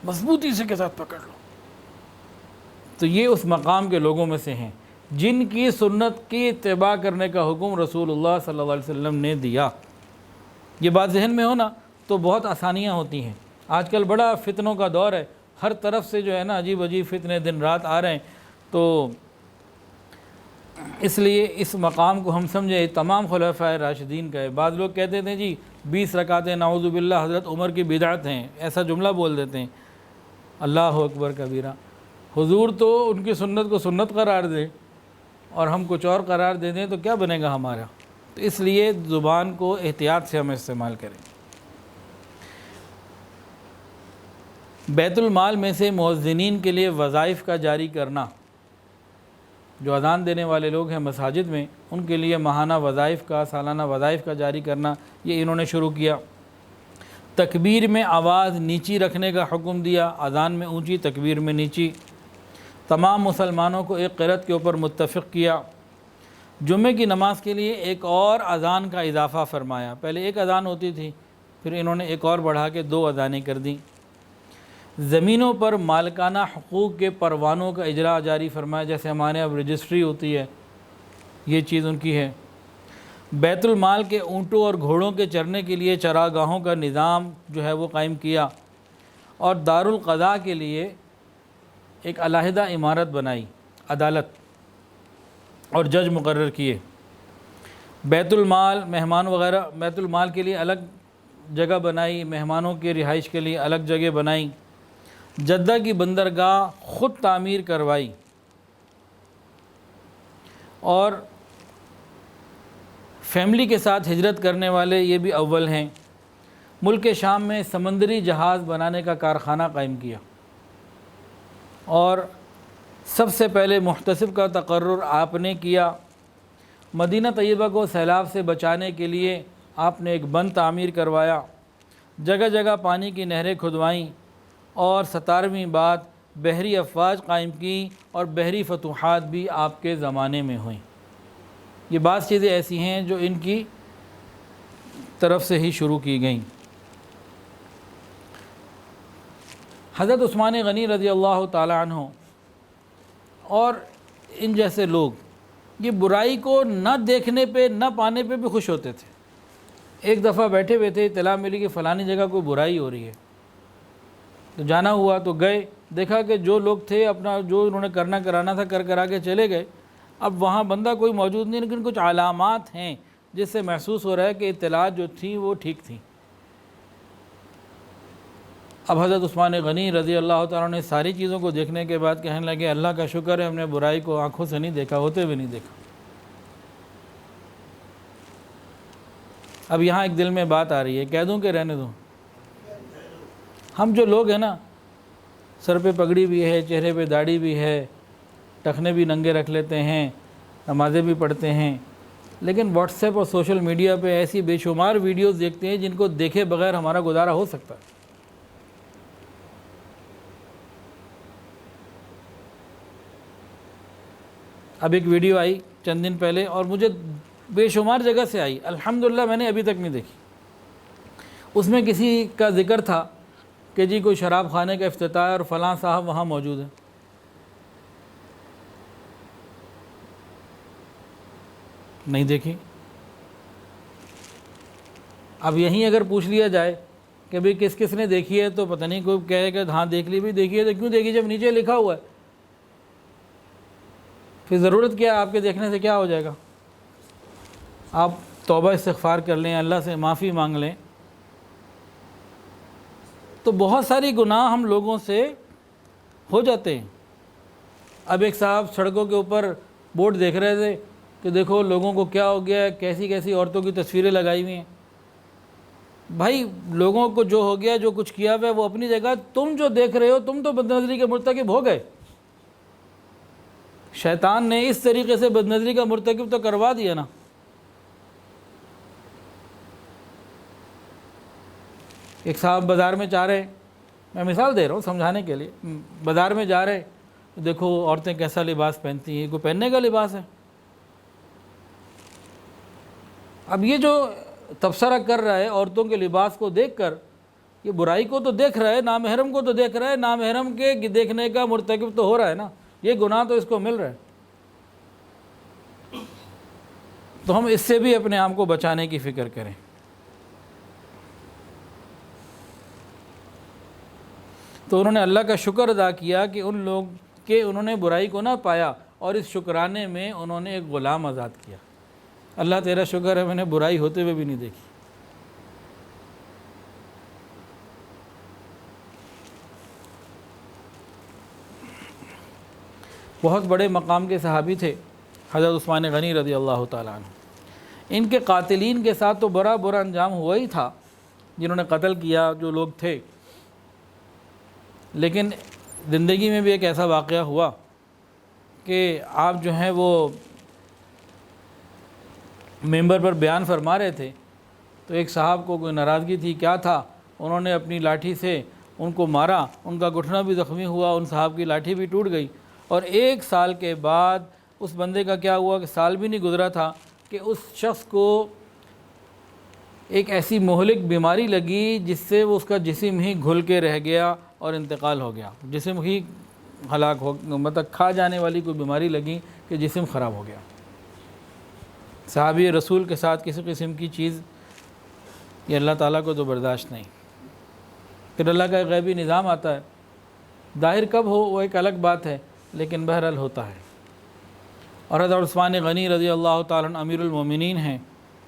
مضبوطی سے کے ساتھ پکڑ لو۔ تو یہ اس مقام کے لوگوں میں سے ہیں جن کی سنت کی اتباع کرنے کا حکم رسول اللہ صلی اللہ علیہ وسلم نے دیا۔ یہ بات ذہن میں ہو نا تو بہت آسانیاں ہوتی ہیں۔ آج کل بڑا فتنوں کا دور ہے، ہر طرف سے جو ہے نا عجیب عجیب فتنے دن رات آ رہے ہیں، تو اس لیے اس مقام کو ہم سمجھے تمام خلفائے راشدین کا ہے۔ بعض لوگ کہتے تھے جی 20 رکعتیں نعوذ باللہ حضرت عمر کی بدعت ہیں، ایسا جملہ بول دیتے ہیں، اللہ اکبر کبیرہ۔ حضور تو ان کی سنت کو سنت قرار دے اور ہم کچھ اور قرار دے دیں تو کیا بنے گا ہمارا؟ تو اس لیے زبان کو احتیاط سے ہم استعمال کریں۔ بیت المال میں سے مؤذنین کے لیے وظائف کا جاری کرنا، جو اذان دینے والے لوگ ہیں مساجد میں، ان کے لیے ماہانہ وظائف کا، سالانہ وظائف کا جاری کرنا، یہ انہوں نے شروع کیا۔ تکبیر میں آواز نیچی رکھنے کا حکم دیا، اذان میں اونچی، تکبیر میں نیچی۔ تمام مسلمانوں کو ایک قرأت کے اوپر متفق کیا۔ جمعے کی نماز کے لیے ایک اور اذان کا اضافہ فرمایا، پہلے ایک اذان ہوتی تھی، پھر انہوں نے ایک اور بڑھا کے 2 اذانیں کر دیں۔ زمینوں پر مالکانہ حقوق کے پروانوں کا اجرا جاری فرمایا، جیسے ہمارے اب رجسٹری ہوتی ہے، یہ چیز ان کی ہے۔ بیت المال کے اونٹوں اور گھوڑوں کے چرنے کے لیے چراگاہوں کا نظام جو ہے وہ قائم کیا، اور دارالقضاء کے لیے ایک علیحدہ عمارت بنائی، عدالت اور جج مقرر کیے۔ بیت المال مہمان وغیرہ، بیت المال کے لیے الگ جگہ بنائی، مہمانوں کے رہائش کے لیے الگ جگہ بنائی۔ جدہ کی بندرگاہ خود تعمیر کروائی، اور فیملی کے ساتھ ہجرت کرنے والے یہ بھی اول ہیں۔ ملک شام میں سمندری جہاز بنانے کا کارخانہ قائم کیا، اور سب سے پہلے محتسب کا تقرر آپ نے کیا۔ مدینہ طیبہ کو سیلاب سے بچانے کے لیے آپ نے ایک بند تعمیر کروایا، جگہ جگہ پانی کی نہریں کھدوائیں، اور 17ویں بات بحری افواج قائم کی، اور بحری فتوحات بھی آپ کے زمانے میں ہوئیں۔ یہ بعض چیزیں ایسی ہیں جو ان کی طرف سے ہی شروع کی گئیں۔ حضرت عثمان غنی رضی اللہ تعالی عنہ اور ان جیسے لوگ یہ برائی کو نہ دیکھنے پہ، نہ پانے پہ بھی خوش ہوتے تھے۔ ایک دفعہ بیٹھے ہوئے تھے، اطلاع ملی کہ فلانی جگہ کوئی برائی ہو رہی ہے، تو جانا ہوا تو گئے، دیکھا کہ جو لوگ تھے اپنا جو انہوں نے کرنا کرانا تھا کرا کے چلے گئے۔ اب وہاں بندہ کوئی موجود نہیں، لیکن کچھ علامات ہیں جس سے محسوس ہو رہا ہے کہ اطلاعات جو تھیں وہ ٹھیک تھیں۔ اب حضرت عثمان غنی رضی اللہ تعالیٰ نے ساری چیزوں کو دیکھنے کے بعد کہنے لگے اللہ کا شکر ہے ہم نے برائی کو آنکھوں سے نہیں دیکھا، ہوتے بھی نہیں دیکھا۔ اب یہاں ایک دل میں بات آ رہی ہے، کہہ دوں کہ رہنے دوں؟ ہم جو لوگ ہیں نا، سر پہ پگڑی بھی ہے، چہرے پہ داڑھی بھی ہے، ٹخنے بھی ننگے رکھ لیتے ہیں، نمازیں بھی پڑھتے ہیں، لیکن واٹس ایپ اور سوشل میڈیا پہ ایسی بے شمار ویڈیوز دیکھتے ہیں جن کو دیکھے بغیر ہمارا گزارا ہو سکتا ہے۔ اب ایک ویڈیو آئی چند دن پہلے اور مجھے بے شمار جگہ سے آئی، الحمدللہ میں نے ابھی تک نہیں دیکھی۔ اس میں کسی کا ذکر تھا کہ جی کوئی شراب خانے کا افتتاح ہے اور فلاں صاحب وہاں موجود ہیں۔ نہیں دیکھی۔ اب یہیں اگر پوچھ لیا جائے کہ بھئی کس کس نے دیکھی ہے تو پتہ نہیں کوئی کہے کہ ہاں دیکھ لی، بھی دیکھی ہے تو کیوں دیکھی جب نیچے لکھا ہوا ہے؟ پھر ضرورت کیا ہے؟ آپ کے دیکھنے سے کیا ہو جائے گا؟ آپ توبہ استغفار کر لیں، اللہ سے معافی مانگ لیں۔ تو بہت ساری گناہ ہم لوگوں سے ہو جاتے ہیں۔ اب ایک صاحب سڑکوں کے اوپر بورڈ دیکھ رہے تھے کہ دیکھو لوگوں کو کیا ہو گیا ہے، کیسی کیسی عورتوں کی تصویریں لگائی ہوئی ہیں۔ بھائی لوگوں کو جو ہو گیا، جو کچھ کیا ہوا ہے وہ اپنی جگہ، تم جو دیکھ رہے ہو تم تو بدنظری کے مرتکب ہو گئے۔ شیطان نے اس طریقے سے بدنظری کا مرتکب تو کروا دیا نا۔ ایک صاحب بازار میں جا رہے، میں مثال دے رہا ہوں سمجھانے کے لیے، بازار میں جا رہے، دیکھو عورتیں کیسا لباس پہنتی ہیں، کوئی پہننے کا لباس ہے۔ اب یہ جو تبصرہ کر رہا ہے عورتوں کے لباس کو دیکھ کر، یہ برائی کو تو دیکھ رہا ہے، نامحرم کو تو دیکھ رہا ہے، نامحرم کے دیکھنے کا مرتکب تو ہو رہا ہے نا۔ یہ گناہ تو اس کو مل رہا ہے۔ تو ہم اس سے بھی اپنے آپ کو بچانے کی فکر کریں۔ تو انہوں نے اللہ کا شکر ادا کیا کہ انہوں نے برائی کو نہ پایا، اور اس شکرانے میں انہوں نے ایک غلام آزاد کیا۔ اللہ تیرا شکر ہے میں نے برائی ہوتے ہوئے بھی نہیں دیکھی۔ بہت بڑے مقام کے صحابی تھے حضرت عثمان غنی رضی اللہ تعالیٰ عنہ۔ ان کے قاتلین کے ساتھ تو برا انجام ہوا ہی تھا، جنہوں نے قتل کیا جو لوگ تھے، لیکن زندگی میں بھی ایک ایسا واقعہ ہوا کہ آپ جو ہیں وہ ممبر پر بیان فرما رہے تھے، تو ایک صاحب کو کوئی ناراضگی تھی، کیا تھا، انہوں نے اپنی لاٹھی سے ان کو مارا، ان کا گھٹنا بھی زخمی ہوا، ان صاحب کی لاٹھی بھی ٹوٹ گئی، اور 1 سال کے بعد اس بندے کا کیا ہوا کہ سال بھی نہیں گزرا تھا کہ اس شخص کو ایک ایسی مہلک بیماری لگی جس سے وہ اس کا جسم ہی گھل کے رہ گیا اور انتقال ہو گیا، جسم ہی ہلاک ہو، مطلب کھا جانے والی کوئی بیماری لگی کہ جسم خراب ہو گیا۔ صحابی رسول کے ساتھ کسی قسم کی چیز یہ اللہ تعالیٰ کو تو برداشت نہیں۔ پھر اللہ کا ایک غیبی نظام آتا ہے، ظاہر کب ہو وہ ایک الگ بات ہے، لیکن بہرحال ہوتا ہے۔ اور حضرت عثمان غنی رضی اللہ تعالیٰ عنہ امیر المومنین ہیں،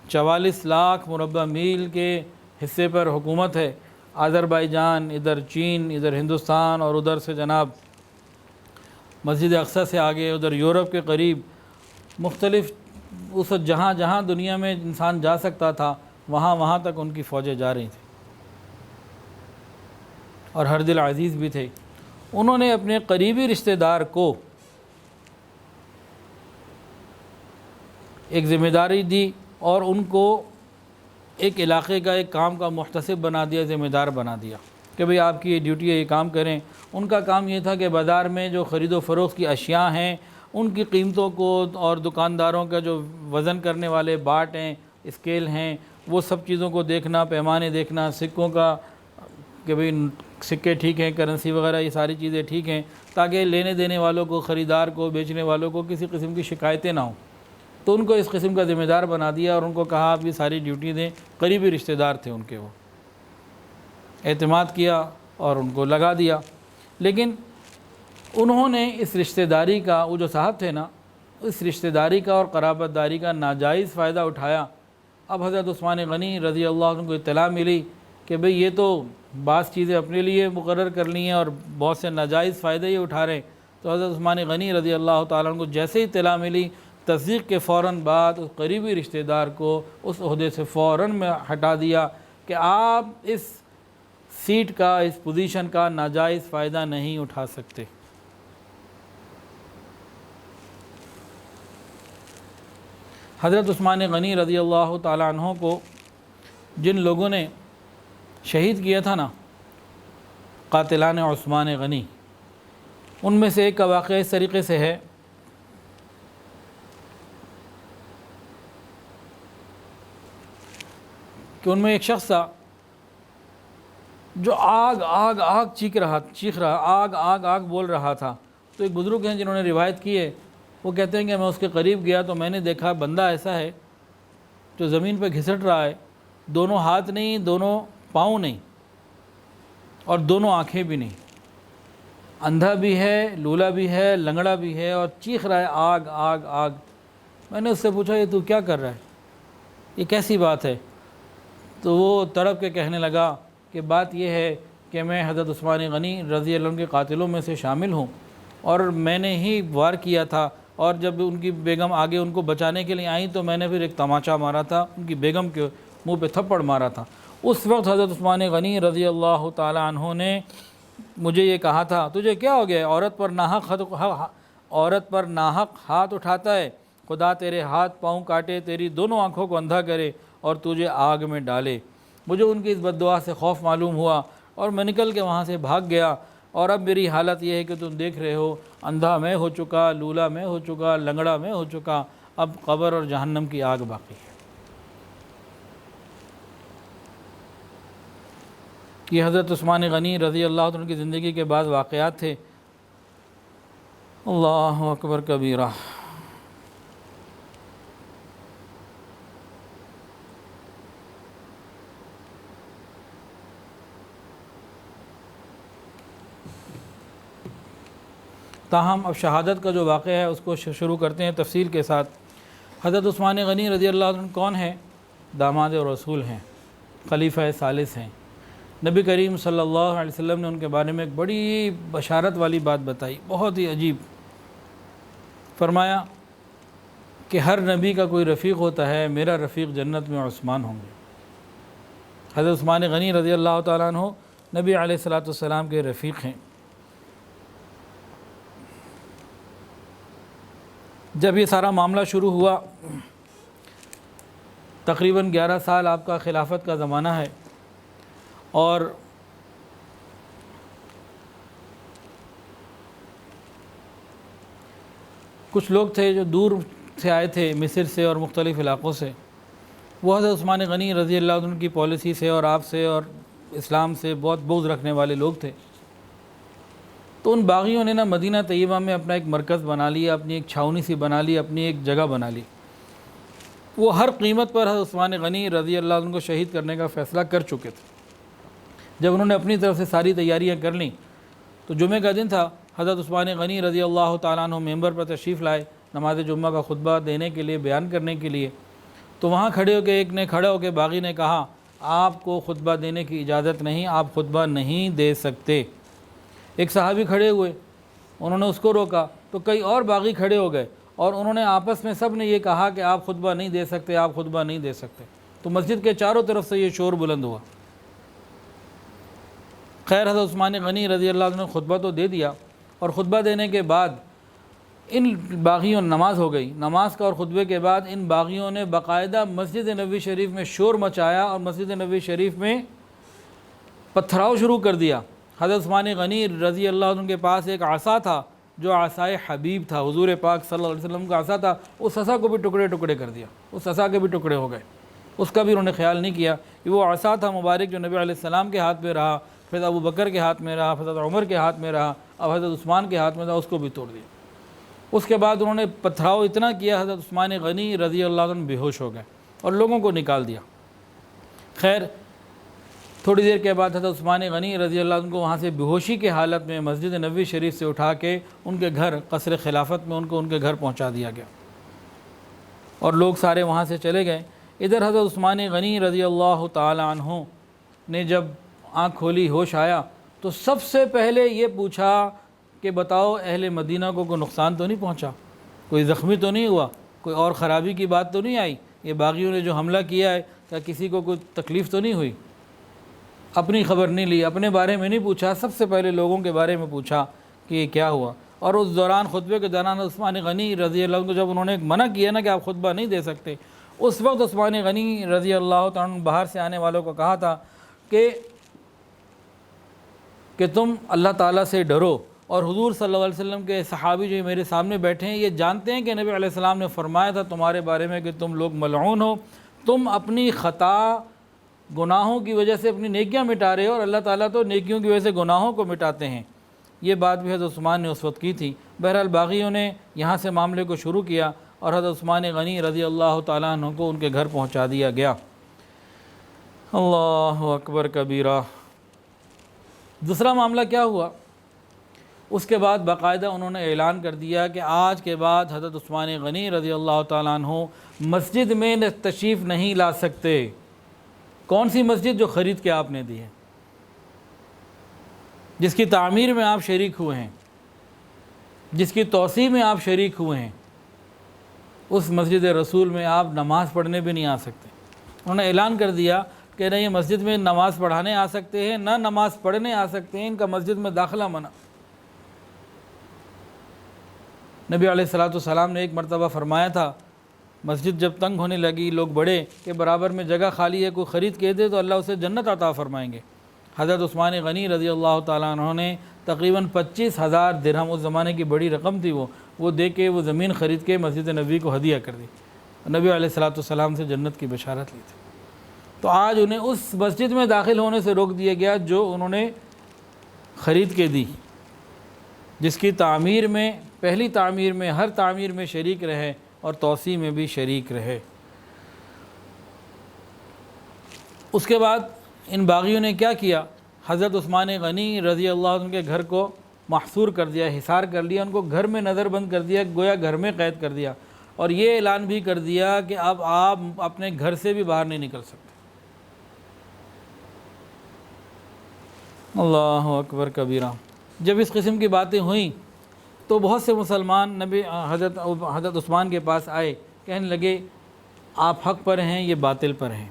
44 لاکھ مربع میل کے حصے پر حکومت ہے، آذربائیجان، ادھر چین، ادھر ہندوستان، اور ادھر سے جناب مسجد اقصی سے آگے ادھر یورپ کے قریب، مختلف اس جہاں جہاں دنیا میں انسان جا سکتا تھا وہاں تک ان کی فوجیں جا رہی تھیں، اور ہر دل عزیز بھی تھے۔ انہوں نے اپنے قریبی رشتہ دار کو ایک ذمہ داری دی، اور ان کو ایک علاقے کا ایک کام کا محتسب بنا دیا، ذمہ دار بنا دیا کہ بھئی آپ کی یہ ڈیوٹی ہے، یہ کام کریں۔ ان کا کام یہ تھا کہ بازار میں جو خرید و فروخت کی اشیاء ہیں ان کی قیمتوں کو، اور دکانداروں کا جو وزن کرنے والے باٹ ہیں، اسکیل ہیں، وہ سب چیزوں کو دیکھنا، پیمانے دیکھنا، سکوں کا کہ بھئی سکے ٹھیک ہیں، کرنسی وغیرہ یہ ساری چیزیں ٹھیک ہیں، تاکہ لینے دینے والوں کو، خریدار کو، بیچنے والوں کو کسی قسم کی شکایتیں نہ ہوں۔ تو ان کو اس قسم کا ذمہ دار بنا دیا، اور ان کو کہا آپ یہ ساری ڈیوٹی دیں۔ قریبی رشتہ دار تھے ان کے، وہ اعتماد کیا اور ان کو لگا دیا۔ لیکن انہوں نے اس رشتہ داری کا، وہ جو صاحب تھے نا، اس رشتہ داری کا اور قرابت داری کا ناجائز فائدہ اٹھایا۔ اب حضرت عثمان غنی رضی اللہ عنہ کو اطلاع ملی کہ بھئی یہ تو بعض چیزیں اپنے لیے مقرر کر لی ہیں اور بہت سے ناجائز فائدے یہ اٹھا رہے ہیں۔ تو حضرت عثمان غنی رضی اللہ تعالیٰ عنہ کو جیسے ہی اطلاع ملی، تصدیق کے فوراً بعد اس قریبی رشتہ دار کو اس عہدے سے فوراً میں ہٹا دیا کہ آپ اس سیٹ کا، اس پوزیشن کا ناجائز فائدہ نہیں اٹھا سکتے۔ حضرت عثمان غنی رضی اللہ تعالیٰ عنہ کو جن لوگوں نے شہید کیا تھا نا، قاتلان عثمان غنی، ان میں سے ایک کا واقعہ اس طریقے سے ہے کہ ان میں ایک شخص تھا جو آگ چیخ رہا، آگ بول رہا تھا۔ تو ایک بزرگ ہیں جنہوں نے روایت کی ہے، وہ کہتے ہیں کہ میں اس کے قریب گیا تو میں نے دیکھا بندہ ایسا ہے جو زمین پہ گھسٹ رہا ہے، دونوں ہاتھ نہیں، دونوں پاؤں نہیں، اور دونوں آنکھیں بھی نہیں، اندھا بھی ہے، لولا بھی ہے، لنگڑا بھی ہے، اور چیخ رہا ہے آگ۔ میں نے اس سے پوچھا یہ تو کیا کر رہا ہے، یہ کیسی بات ہے؟ تو وہ تڑپ کے کہنے لگا کہ بات یہ ہے کہ میں حضرت عثمان غنی رضی اللہ عنہ کے قاتلوں میں سے شامل ہوں، اور میں نے ہی وار کیا تھا، اور جب ان کی بیگم آگے ان کو بچانے کے لیے آئیں تو میں نے پھر ایک تماچا مارا تھا، ان کی بیگم کے منہ پہ تھپڑ مارا تھا۔ اس وقت حضرت عثمان غنی رضی اللہ تعالی عنہ نے مجھے یہ کہا تھا تجھے کیا ہو گیا، عورت پر ناحق ہاتھ اٹھاتا ہے، خدا تیرے ہاتھ پاؤں کاٹے، تیری دونوں آنکھوں کو اندھا کرے اور تجھے آگ میں ڈالے۔ مجھے ان کی اس بد دعا سے خوف معلوم ہوا اور میں نکل کے وہاں سے بھاگ گیا، اور اب میری حالت یہ ہے کہ تم دیکھ رہے ہو، اندھا میں ہو چکا، لولا میں ہو چکا، لنگڑا میں ہو چکا، اب قبر اور جہنم کی آگ باقی ہے۔ یہ حضرت عثمان غنی رضی اللہ عنہ کی زندگی کے بعض واقعات تھے۔ اللہ اکبر کبیرہ۔ تاہم اب شہادت کا جو واقعہ ہے اس کو شروع کرتے ہیں تفصیل کے ساتھ۔ حضرت عثمان غنی رضی اللہ عنہ کون ہیں؟ داماد رسول ہیں، خلیفہ ثالث ہیں۔ نبی کریم صلی اللہ علیہ وسلم نے ان کے بارے میں ایک بڑی بشارت والی بات بتائی، بہت ہی عجیب۔ فرمایا کہ ہر نبی کا کوئی رفیق ہوتا ہے، میرا رفیق جنت میں عثمان ہوں گے۔ حضرت عثمان غنی رضی اللہ تعالیٰ عنہ نبی علیہ السلام کے رفیق ہیں۔ جب یہ سارا معاملہ شروع ہوا، تقریباً 11 سال آپ کا خلافت کا زمانہ ہے، اور کچھ لوگ تھے جو دور سے آئے تھے، مصر سے اور مختلف علاقوں سے۔ وہ حضرت عثمان غنی رضی اللہ عنہ کی پالیسی سے اور آپ سے اور اسلام سے بہت بغض رکھنے والے لوگ تھے۔ تو ان باغیوں نے مدینہ طیبہ میں اپنا ایک مرکز بنا لیا، اپنی ایک چھاؤنی سی بنا لی، اپنی ایک جگہ بنا لی۔ وہ ہر قیمت پر حضرت عثمان غنی رضی اللہ عنہ کو شہید کرنے کا فیصلہ کر چکے تھے۔ جب انہوں نے اپنی طرف سے ساری تیاریاں کر لیں تو جمعہ کا دن تھا، حضرت عثمان غنی رضی اللہ تعالیٰ عنہ ممبر پر تشریف لائے نماز جمعہ کا خطبہ دینے کے لیے، بیان کرنے کے لیے۔ تو وہاں کھڑے ہو کے ایک نے کھڑا ہو کے باغی نے کہا، آپ کو خطبہ دینے کی اجازت نہیں، آپ خطبہ نہیں دے سکتے۔ ایک صحابی کھڑے ہوئے، انہوں نے اس کو روکا، تو کئی اور باغی کھڑے ہو گئے، اور انہوں نے آپس میں سب نے یہ کہا کہ آپ خطبہ نہیں دے سکتے، آپ خطبہ نہیں دے سکتے۔ تو مسجد کے چاروں طرف سے یہ شور بلند ہوا۔ خیر حضرت عثمان غنی رضی اللہ عنہ نے خطبہ تو دے دیا، اور خطبہ دینے کے بعد ان باغیوں نماز ہو گئی، نماز کا اور خطبے کے بعد ان باغیوں نے باقاعدہ مسجد نبوی شریف میں شور مچایا اور مسجد نبوی شریف میں پتھراؤ شروع کر دیا۔ حضرت عثمان غنی رضی اللہ عنہ کے پاس ایک عصا تھا جو عصائے حبیب تھا، حضور پاک صلی اللہ علیہ وسلم کا عصا تھا، اس عصا کو بھی ٹکڑے ٹکڑے کر دیا، اس عصا کے بھی ٹکڑے ہو گئے۔ اس کا بھی انہوں نے خیال نہیں کیا کہ وہ عصا تھا مبارک جو نبی علیہ السلام کے ہاتھ میں رہا، پھر ابو بکر کے ہاتھ میں رہا، حضرت عمر کے ہاتھ میں رہا، اب حضرت عثمان کے ہاتھ میں تھا، اس کو بھی توڑ دیا۔ اس کے بعد انہوں نے پتھراؤ اتنا کیا، حضرت عثمان غنی رضی اللہ عنہ بے ہوش ہو گئے اور لوگوں کو نکال دیا۔ خیر تھوڑی دیر کے بعد حضرت عثمان غنی رضی اللہ عنہ کو وہاں سے بے ہوشی کے حالت میں مسجد نبوی شریف سے اٹھا کے ان کے گھر قصر خلافت میں ان کے گھر پہنچا دیا گیا، اور لوگ سارے وہاں سے چلے گئے۔ ادھر حضرت عثمان غنی رضی اللہ تعالی عنہ نے جب آنکھ کھولی، ہوش آیا، تو سب سے پہلے یہ پوچھا کہ بتاؤ اہل مدینہ کو کوئی نقصان تو نہیں پہنچا، کوئی زخمی تو نہیں ہوا، کوئی اور خرابی کی بات تو نہیں آئی، یہ باغیوں نے جو حملہ کیا ہے کیا کسی کو کوئی تکلیف تو نہیں ہوئی؟ اپنی خبر نہیں لی، اپنے بارے میں نہیں پوچھا، سب سے پہلے لوگوں کے بارے میں پوچھا کہ یہ کیا ہوا۔ اور اس دوران خطبے کے دوران عثمان غنی رضی اللہ عنہ کو جب انہوں نے منع کیا نا کہ آپ خطبہ نہیں دے سکتے، اس وقت عثمان غنی رضی اللہ تعالیٰ عنہ باہر سے آنے والوں کو کہا تھا کہ تم اللہ تعالیٰ سے ڈرو، اور حضور صلی اللہ علیہ وسلم کے صحابی جو میرے سامنے بیٹھے ہیں یہ جانتے ہیں کہ نبی علیہ السلام نے فرمایا تھا تمہارے بارے میں کہ تم لوگ ملعون ہو، تم اپنی خطا گناہوں کی وجہ سے اپنی نیکیاں مٹا رہے ہو، اور اللہ تعالیٰ تو نیکیوں کی وجہ سے گناہوں کو مٹاتے ہیں۔ یہ بات بھی حضرت عثمان نے اس وقت کی تھی۔ بہرحال باغیوں نے یہاں سے معاملے کو شروع کیا، اور حضرت عثمان غنی رضی اللہ تعالیٰ عنہ کو ان کے گھر پہنچا دیا گیا۔ اللہ اکبر کبیرہ۔ دوسرا معاملہ کیا ہوا؟ اس کے بعد باقاعدہ انہوں نے اعلان کر دیا کہ آج کے بعد حضرت عثمان غنی رضی اللہ تعالیٰ عنہ مسجد میں تشریف نہیں لا سکتے۔ کون سی مسجد؟ جو خرید کے آپ نے دی ہے، جس کی تعمیر میں آپ شریک ہوئے ہیں، جس کی توسیع میں آپ شریک ہوئے ہیں، اس مسجد رسول میں آپ نماز پڑھنے بھی نہیں آ سکتے۔ انہوں نے اعلان کر دیا کہ نہ یہ مسجد میں نماز پڑھانے آ سکتے ہیں، نہ نماز پڑھنے آ سکتے ہیں، ان کا مسجد میں داخلہ منع۔ نبی علیہ السلام نے ایک مرتبہ فرمایا تھا، مسجد جب تنگ ہونے لگی، لوگ بڑھے کہ برابر میں جگہ خالی ہے، کوئی خرید کے دے تو اللہ اسے جنت عطا فرمائیں گے۔ حضرت عثمان غنی رضی اللہ تعالیٰ عنہ نے تقریباً 25,000 درہم، اس زمانے کی بڑی رقم تھی، وہ دے کے وہ زمین خرید کے مسجد نبوی کو ہدیہ کر دی، نبی علیہ السلام سے جنت کی بشارت لی تھی۔ تو آج انہیں اس مسجد میں داخل ہونے سے روک دیا گیا جو انہوں نے خرید کے دی، جس کی تعمیر میں پہلی تعمیر میں، ہر تعمیر میں شریک رہے اور توسیع میں بھی شریک رہے۔ اس کے بعد ان باغیوں نے کیا کیا؟ حضرت عثمان غنی رضی اللہ عنہ کے گھر کو محصور کر دیا، حصار کر لیا، ان کو گھر میں نظر بند کر دیا، گویا گھر میں قید کر دیا، اور یہ اعلان بھی کر دیا کہ اب آپ اپنے گھر سے بھی باہر نہیں نکل سکتے۔ اللہ اکبر کبیرہ۔ جب اس قسم کی باتیں ہوئیں تو بہت سے مسلمان حضرت عثمان کے پاس آئے، کہنے لگے آپ حق پر ہیں، یہ باطل پر ہیں،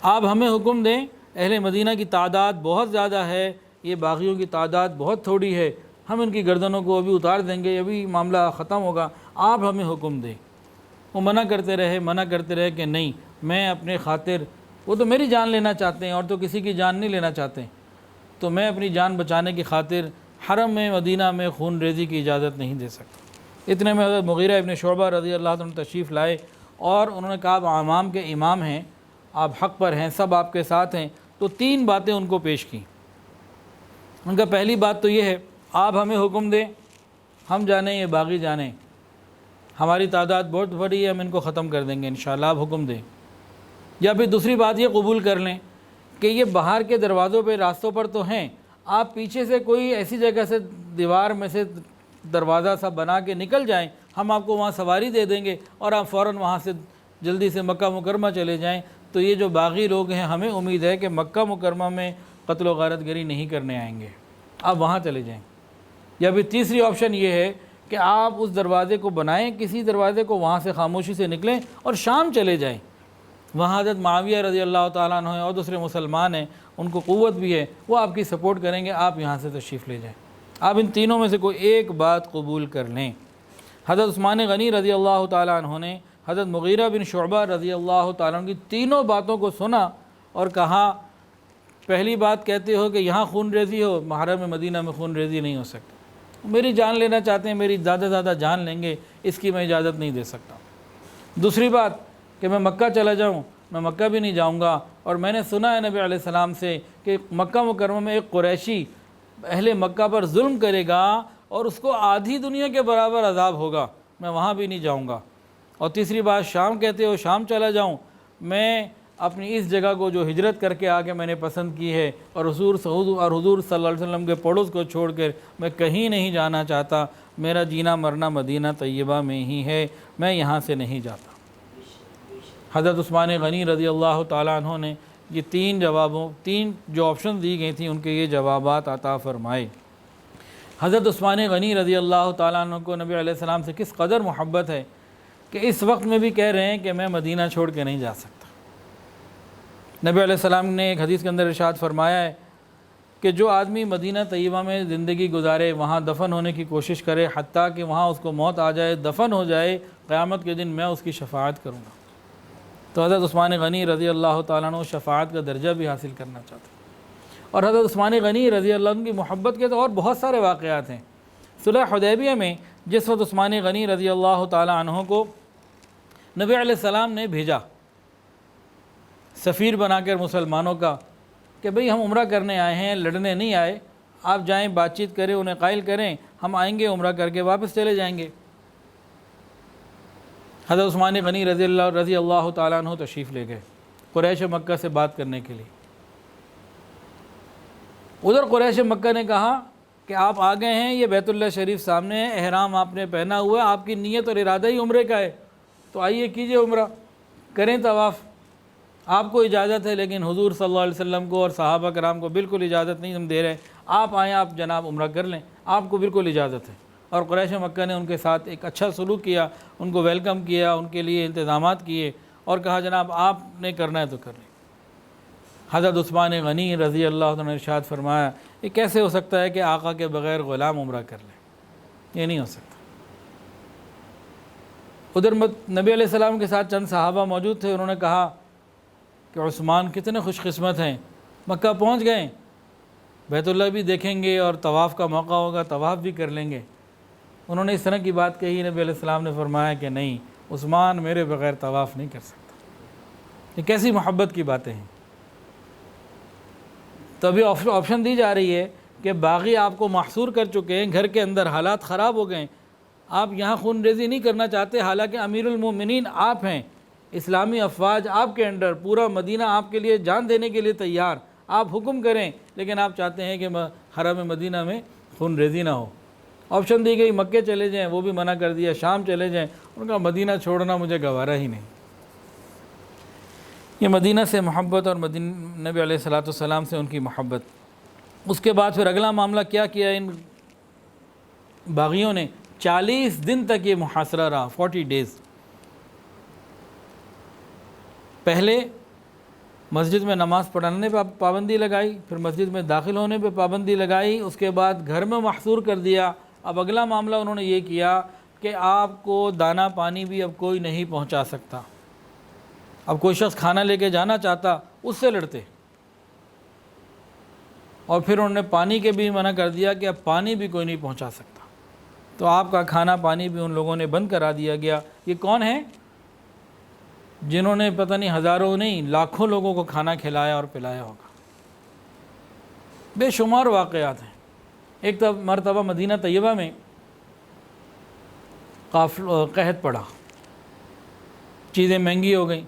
آپ ہمیں حکم دیں، اہل مدینہ کی تعداد بہت زیادہ ہے، یہ باغیوں کی تعداد بہت تھوڑی ہے، ہم ان کی گردنوں کو ابھی اتار دیں گے، ابھی معاملہ ختم ہوگا، آپ ہمیں حکم دیں۔ وہ منع کرتے رہے کہ نہیں، میں اپنے خاطر، وہ تو میری جان لینا چاہتے ہیں اور تو کسی کی جان نہیں لینا چاہتے، تو میں اپنی جان بچانے کی خاطر حرم میں مدینہ میں خون ریزی کی اجازت نہیں دے سکتا۔ اتنے میں حضرت مغیرہ ابن شعبہ رضی اللہ عنہ تشریف لائے اور انہوں نے کہا آپ عوام کے امام ہیں، آپ حق پر ہیں، سب آپ کے ساتھ ہیں، تو 3 باتیں ان کو پیش کی۔ ان کا پہلی بات تو یہ ہے، آپ ہمیں حکم دیں، ہم جانیں یہ باغی جانیں، ہماری تعداد بہت بڑی ہے، ہم ان کو ختم کر دیں گے انشاءاللہ، آپ حکم دیں۔ یا پھر دوسری بات یہ قبول کر لیں کہ یہ باہر کے دروازوں پہ، راستوں پر تو ہیں، آپ پیچھے سے کوئی ایسی جگہ سے، دیوار میں سے دروازہ سا بنا کے نکل جائیں، ہم آپ کو وہاں سواری دے دیں گے اور آپ فوراً وہاں سے جلدی سے مکہ مکرمہ چلے جائیں، تو یہ جو باغی لوگ ہیں ہمیں امید ہے کہ مکہ مکرمہ میں قتل و غارت گری نہیں کرنے آئیں گے، آپ وہاں چلے جائیں۔ یا پھر تیسری آپشن یہ ہے کہ آپ اس دروازے کو بنائیں، کسی دروازے کو، وہاں سے خاموشی سے نکلیں اور شام چلے جائیں، وہاں حضرت معاویہ رضی اللہ تعالیٰ عنہ اور دوسرے مسلمان ہیں، ان کو قوت بھی ہے، وہ آپ کی سپورٹ کریں گے، آپ یہاں سے تشریف لے جائیں۔ آپ ان تینوں میں سے کوئی ایک بات قبول کر لیں۔ حضرت عثمان غنی رضی اللہ تعالیٰ عنہ نے حضرت مغیرہ بن شعبہ رضی اللہ تعالیٰ عنہ کی تینوں باتوں کو سنا اور کہا، پہلی بات کہتے ہو کہ یہاں خون ریزی ہو، حرم مدینہ میں خون ریزی نہیں ہو سکتی، میری جان لینا چاہتے ہیں، میری زیادہ زیادہ جان لیں گے، اس کی میں اجازت نہیں دے سکتا۔ دوسری بات کہ میں مکہ چلا جاؤں، میں مکہ بھی نہیں جاؤں گا، اور میں نے سنا ہے نبی علیہ السلام سے کہ مکہ مکرمہ میں ایک قریشی اہل مکہ پر ظلم کرے گا اور اس کو آدھی دنیا کے برابر عذاب ہوگا، میں وہاں بھی نہیں جاؤں گا۔ اور تیسری بات، شام کہتے ہو، شام چلا جاؤں، میں اپنی اس جگہ کو جو ہجرت کر کے آگے میں نے پسند کی ہے اور حضور صلی اللہ علیہ وسلم کے پڑوس کو چھوڑ کر میں کہیں نہیں جانا چاہتا، میرا جینا مرنا مدینہ طیبہ میں ہی ہے، میں یہاں سے نہیں جاتا۔ حضرت عثمان غنی رضی اللہ تعالیٰ عنہ نے یہ 3 جو آپشن دی گئی تھیں ان کے یہ جوابات عطا فرمائے۔ حضرت عثمان غنی رضی اللہ تعالیٰ عنہ کو نبی علیہ السلام سے کس قدر محبت ہے کہ اس وقت میں بھی کہہ رہے ہیں کہ میں مدینہ چھوڑ کے نہیں جا سکتا۔ نبی علیہ السلام نے ایک حدیث کے اندر ارشاد فرمایا ہے کہ جو آدمی مدینہ طیبہ میں زندگی گزارے، وہاں دفن ہونے کی کوشش کرے، حتیٰ کہ وہاں اس کو موت آ جائے، دفن ہو جائے، قیامت کے دن میں اس کی شفاعت کروں گا۔ تو حضرت عثمان غنی رضی اللہ تعالیٰ عنہ شفاعت کا درجہ بھی حاصل کرنا چاہتے ہیں۔ اور حضرت عثمان غنی رضی اللہ عنہ کی محبت کے تو اور بہت سارے واقعات ہیں۔ صلح حدیبیہ میں جس وقت عثمان غنی رضی اللہ تعالیٰ عنہ کو نبی علیہ السلام نے بھیجا سفیر بنا کر مسلمانوں کا کہ بھئی ہم عمرہ کرنے آئے ہیں، لڑنے نہیں آئے، آپ جائیں، بات چیت کریں، انہیں قائل کریں، ہم آئیں گے، عمرہ کر کے واپس چلے جائیں گے۔ حضرت عثمان غنی رضی اللہ تعالیٰ عنہ تشریف لے گئے قریش مکہ سے بات کرنے کے لیے۔ ادھر قریش مکہ نے کہا کہ آپ آ گئے ہیں، یہ بیت اللہ شریف سامنے ہے، احرام آپ نے پہنا ہوا ہے، آپ کی نیت اور ارادہ ہی عمرے کا ہے، تو آئیے کیجئے عمرہ، کریں طواف، آپ کو اجازت ہے، لیکن حضور صلی اللہ علیہ وسلم کو اور صحابہ کرام کو بالکل اجازت نہیں ہم دے رہے، آپ آئیں، آپ جناب عمرہ کر لیں، آپ کو بالکل اجازت ہے۔ اور قریش مکہ نے ان کے ساتھ ایک اچھا سلوک کیا، ان کو ویلکم کیا، ان کے لیے انتظامات کیے اور کہا جناب آپ نے کرنا ہے تو کر لیں۔ حضرت عثمان غنی رضی اللہ عنہ نے ارشاد فرمایا، یہ کیسے ہو سکتا ہے کہ آقا کے بغیر غلام عمرہ کر لے؟ یہ نہیں ہو سکتا۔ ادھر نبی علیہ السلام کے ساتھ چند صحابہ موجود تھے، انہوں نے کہا کہ عثمان کتنے خوش قسمت ہیں، مکہ پہنچ گئے، بیت اللہ بھی دیکھیں گے اور طواف کا موقع ہوگا، طواف بھی کر لیں گے۔ انہوں نے اس طرح کی بات کہی، نبی علیہ السلام نے فرمایا کہ نہیں، عثمان میرے بغیر طواف نہیں کر سکتا۔ یہ کیسی محبت کی باتیں ہیں۔ تو ابھی آپشن دی جا رہی ہے کہ باغی آپ کو محصور کر چکے ہیں، گھر کے اندر حالات خراب ہو گئے، آپ یہاں خون ریزی نہیں کرنا چاہتے، حالانکہ امیر المومنین آپ ہیں، اسلامی افواج آپ کے انڈر، پورا مدینہ آپ کے لیے جان دینے کے لیے تیار، آپ حکم کریں، لیکن آپ چاہتے ہیں کہ حرم مدینہ میں خون ریزی نہ ہو۔ آپشن دی گئی مکے چلے جائیں، وہ بھی منع کر دیا، شام چلے جائیں، ان کا مدینہ چھوڑنا مجھے گوارا ہی نہیں۔ یہ مدینہ سے محبت اور نبی علیہ الصلوۃ والسلام سے ان کی محبت۔ اس کے بعد پھر اگلا معاملہ کیا کیا ان باغیوں نے؟ 40 دن تک یہ محاصرہ رہا، 40 ڈیز۔ پہلے مسجد میں نماز پڑھانے پہ پابندی لگائی، پھر مسجد میں داخل ہونے پہ پابندی لگائی، اس کے بعد گھر میں محصور کر دیا۔ اب اگلا معاملہ انہوں نے یہ کیا کہ آپ کو دانہ پانی بھی اب کوئی نہیں پہنچا سکتا۔ اب کوئی شخص کھانا لے کے جانا چاہتا، اس سے لڑتے۔ اور پھر انہوں نے پانی کے بھی منع کر دیا کہ اب پانی بھی کوئی نہیں پہنچا سکتا، تو آپ کا کھانا پانی بھی ان لوگوں نے بند کرا دیا گیا۔ یہ کون ہیں؟ جنہوں نے پتہ نہیں ہزاروں نہیں لاکھوں لوگوں کو کھانا کھلایا اور پلایا ہوگا۔ بے شمار واقعات ہیں۔ ایک مرتبہ مدینہ طیبہ میں قحط پڑا، چیزیں مہنگی ہو گئیں،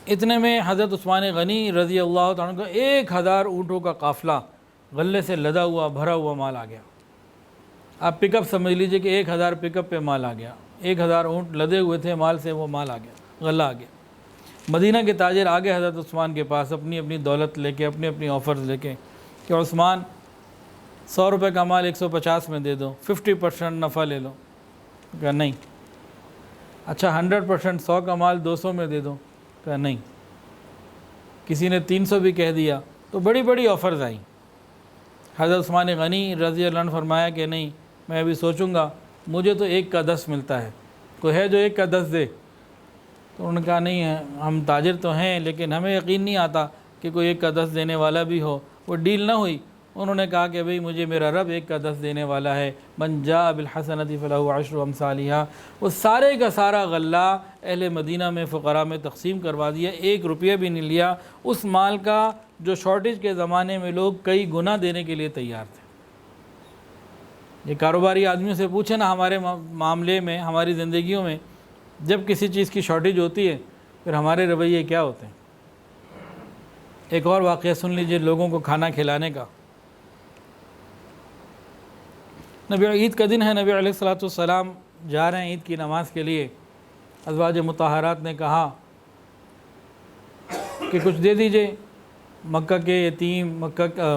اتنے میں حضرت عثمان غنی رضی اللہ تعالیٰ عنہ کا 1000 اونٹوں کا قافلہ غلے سے لدا ہوا بھرا ہوا مال آ گیا۔ آپ پک اپ سمجھ لیجئے کہ 1000 پک اپ پہ مال آ گیا، 1000 اونٹ لدے ہوئے تھے مال سے، وہ مال آ گیا، غلہ آ گیا۔ مدینہ کے تاجر آگے حضرت عثمان کے پاس اپنی اپنی دولت لے کے، اپنی اپنی آفرز لے کے کہ عثمان 100 روپے کا مال 150 میں دے دو، 50% نفع لے لو۔ کہا نہیں۔ اچھا 100% 100 کا مال 200 میں دے دو۔ کہا نہیں۔ کسی نے 300 بھی کہہ دیا، تو بڑی بڑی آفرز آئیں۔ حضرت عثمان غنی رضی اللہ عنہ فرمایا کہ نہیں، میں ابھی سوچوں گا، مجھے تو 1 کا 10 ملتا ہے، کوئی ہے جو 1 کا 10 دے؟ تو انہوں نے کہا نہیں ہے، ہم تاجر تو ہیں لیکن ہمیں یقین نہیں آتا کہ کوئی 1 کا 10 دینے والا بھی ہو۔ وہ ڈیل نہ ہوئی۔ انہوں نے کہا کہ بھئی مجھے میرا رب 1 کا 10 دینے والا ہے، من جاء بالحسنۃ فلہ عشر امثالھا۔ وہ سارے کا سارا غلہ اہل مدینہ میں فقراء میں تقسیم کروا دیا، 1 روپیہ بھی نہیں لیا۔ اس مال کا جو شارٹیج کے زمانے میں لوگ کئی گنا دینے کے لیے تیار تھے۔ یہ کاروباری آدمیوں سے پوچھیں نا، ہمارے معاملے میں، ہماری زندگیوں میں جب کسی چیز کی شارٹیج ہوتی ہے پھر ہمارے رویے کیا ہوتے ہیں۔ ایک اور واقعہ سن لیجئے لوگوں کو کھانا کھلانے کا۔ نبی عید کا دن ہے، نبی علیہ الصلوۃ والسلام جا رہے ہیں عید کی نماز کے لیے۔ ازواج مطہرات نے کہا کہ کچھ دے دیجئے، مکہ کے یتیم،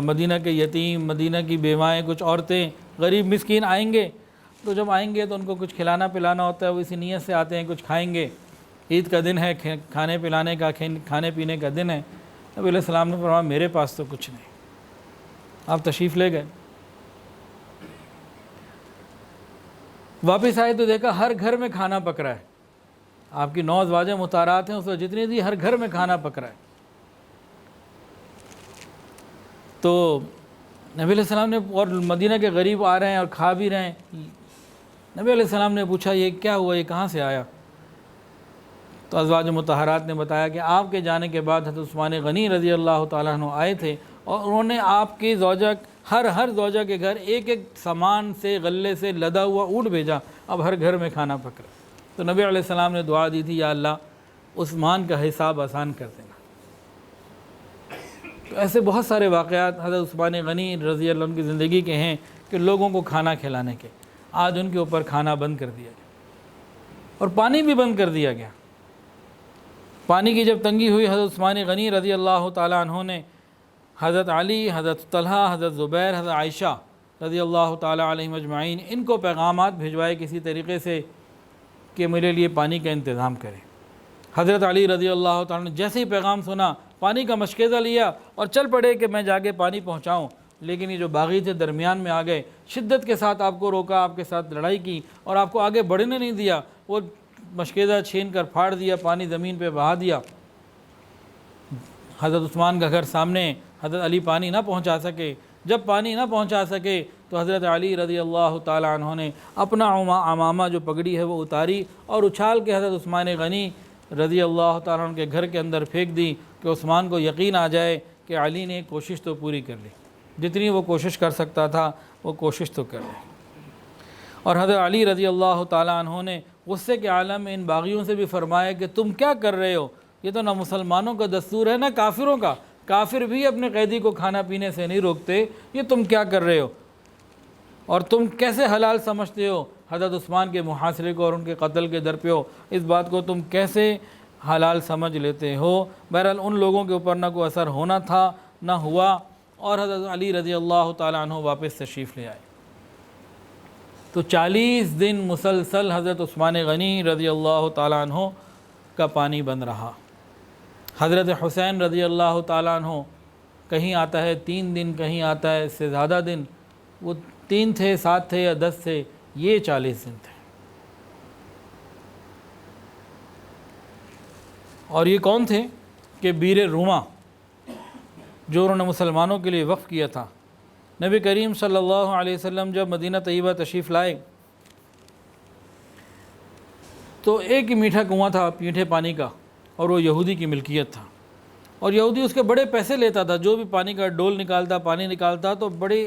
مدینہ کے یتیم، مدینہ کی بیوائیں، کچھ عورتیں، غریب مسکین آئیں گے، تو جب آئیں گے تو ان کو کچھ کھلانا پلانا ہوتا ہے، وہ اسی نیت سے آتے ہیں کچھ کھائیں گے، عید کا دن ہے، کھانے پلانے کا، کھانے پینے کا دن ہے۔ نبی علیہ السلام نے فرمایا میرے پاس تو کچھ نہیں۔ آپ تشریف لے گئے، واپس آئے تو دیکھا ہر گھر میں کھانا پک رہا ہے۔ آپ کی 9 ازواج مطہرات ہیں، اس وقت جتنی تھی ہر گھر میں کھانا پک رہا ہے۔ تو نبی علیہ السلام نے، اور مدینہ کے غریب آ رہے ہیں اور کھا بھی رہے ہیں، نبی علیہ السلام نے پوچھا یہ کیا ہوا، یہ کہاں سے آیا؟ تو ازواج مطہرات نے بتایا کہ آپ کے جانے کے بعد حضرت عثمان غنی رضی اللہ تعالیٰ عنہ آئے تھے اور انہوں نے آپ کی زوجہ، ہر زوجہ کے گھر ایک سامان سے، غلے سے لدا ہوا اونٹ بھیجا، اب ہر گھر میں کھانا پک رہا۔ تو نبی علیہ السلام نے دعا دی تھی، یا اللہ عثمان کا حساب آسان کر دینا۔ تو ایسے بہت سارے واقعات حضرت عثمان غنی رضی اللہ عنہ کی زندگی کے ہیں کہ لوگوں کو کھانا کھلانے کے۔ آج ان کے اوپر کھانا بند کر دیا گیا اور پانی بھی بند کر دیا گیا۔ پانی کی جب تنگی ہوئی، حضرت عثمان غنی رضی اللہ تعالیٰ عنہ نے حضرت علی، حضرت طلحہ، حضرت زبیر، حضرت عائشہ رضی اللہ تعالیٰ علیہم اجمعین، ان کو پیغامات بھجوائے کسی طریقے سے کہ میرے لیے پانی کا انتظام کریں۔ حضرت علی رضی اللہ تعالیٰ نے جیسے ہی پیغام سنا، پانی کا مشکیزہ لیا اور چل پڑے کہ میں جا کے پانی پہنچاؤں، لیکن یہ جو باغی تھے درمیان میں آ گئے، شدت کے ساتھ آپ کو روکا، آپ کے ساتھ لڑائی کی اور آپ کو آگے بڑھنے نہیں دیا۔ وہ مشکیزہ چھین کر پھاڑ دیا، پانی زمین پہ بہا دیا۔ حضرت عثمان کا گھر سامنے، حضرت علی پانی نہ پہنچا سکے۔ جب پانی نہ پہنچا سکے تو حضرت علی رضی اللہ تعالیٰ عنہ نے اپنا عمامہ جو پگڑی ہے وہ اتاری اور اچھال کے حضرت عثمان غنی رضی اللہ تعالیٰ عنہ کے گھر کے اندر پھینک دی کہ عثمان کو یقین آ جائے کہ علی نے کوشش تو پوری کر لی، جتنی وہ کوشش کر سکتا تھا وہ کوشش تو کر لی۔ اور حضرت علی رضی اللہ تعالیٰ عنہ نے غصے کے عالم میں ان باغیوں سے بھی فرمایا کہ تم کیا کر رہے ہو، یہ تو نہ مسلمانوں کا دستور ہے نہ کافروں کا، کافر بھی اپنے قیدی کو کھانا پینے سے نہیں روکتے، یہ تم کیا کر رہے ہو، اور تم کیسے حلال سمجھتے ہو حضرت عثمان کے محاصرے کو اور ان کے قتل کے در پہ ہو، اس بات کو تم کیسے حلال سمجھ لیتے ہو۔ بہرحال ان لوگوں کے اوپر نہ کوئی اثر ہونا تھا نہ ہوا، اور حضرت علی رضی اللہ تعالیٰ عنہ واپس تشریف لے آئے۔ تو 40 دن مسلسل حضرت عثمان غنی رضی اللہ تعالیٰ عنہ کا پانی بند رہا۔ حضرت حسین رضی اللہ تعالیٰ عنہ کہیں آتا ہے 3 دن، کہیں آتا ہے اس سے زیادہ دن، وہ 3 تھے، 7 تھے یا 10 تھے، یہ 40 دن تھے۔ اور یہ کون تھے کہ بیر روما، جو انہوں نے مسلمانوں کے لیے وقف کیا تھا۔ نبی کریم صلی اللہ علیہ وسلم جب مدینہ طیبہ تشریف لائے تو ایک ہی میٹھا کنواں تھا میٹھے پانی کا، اور وہ یہودی کی ملکیت تھا، اور یہودی اس کے بڑے پیسے لیتا تھا، جو بھی پانی کا ڈول نکالتا، پانی نکالتا تو بڑی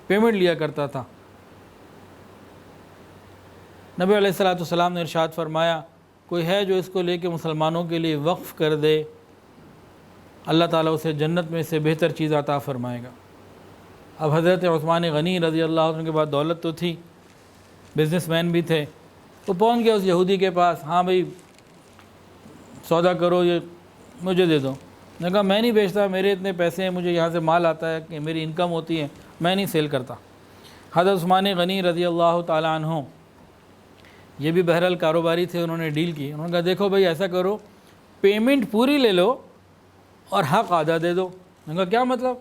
پیمنٹ لیا کرتا تھا۔ نبی علیہ السلام نے ارشاد فرمایا، کوئی ہے جو اس کو لے کے مسلمانوں کے لیے وقف کر دے، اللہ تعالیٰ اسے جنت میں سے بہتر چیز عطا فرمائے گا۔ اب حضرت عثمان غنی رضی اللہ عنہ کے بعد دولت تو تھی، بزنس مین بھی تھے، وہ پہنچ گیا اس یہودی کے پاس، ہاں بھائی سودا کرو، یہ مجھے دے دو۔ نے کہا میں نہیں بیچتا، میرے اتنے پیسے ہیں، مجھے یہاں سے مال آتا ہے کہ میری انکم ہوتی ہے، میں نہیں سیل کرتا۔ حضرت عثمان غنی رضی اللہ تعالیٰ عنہ یہ بھی بہرحال کاروباری تھے، انہوں نے ڈیل کی، انہوں نے کہا دیکھو بھائی ایسا کرو، پیمنٹ پوری لے لو اور حق آدھا دے دو۔ میں نے کہا کیا مطلب؟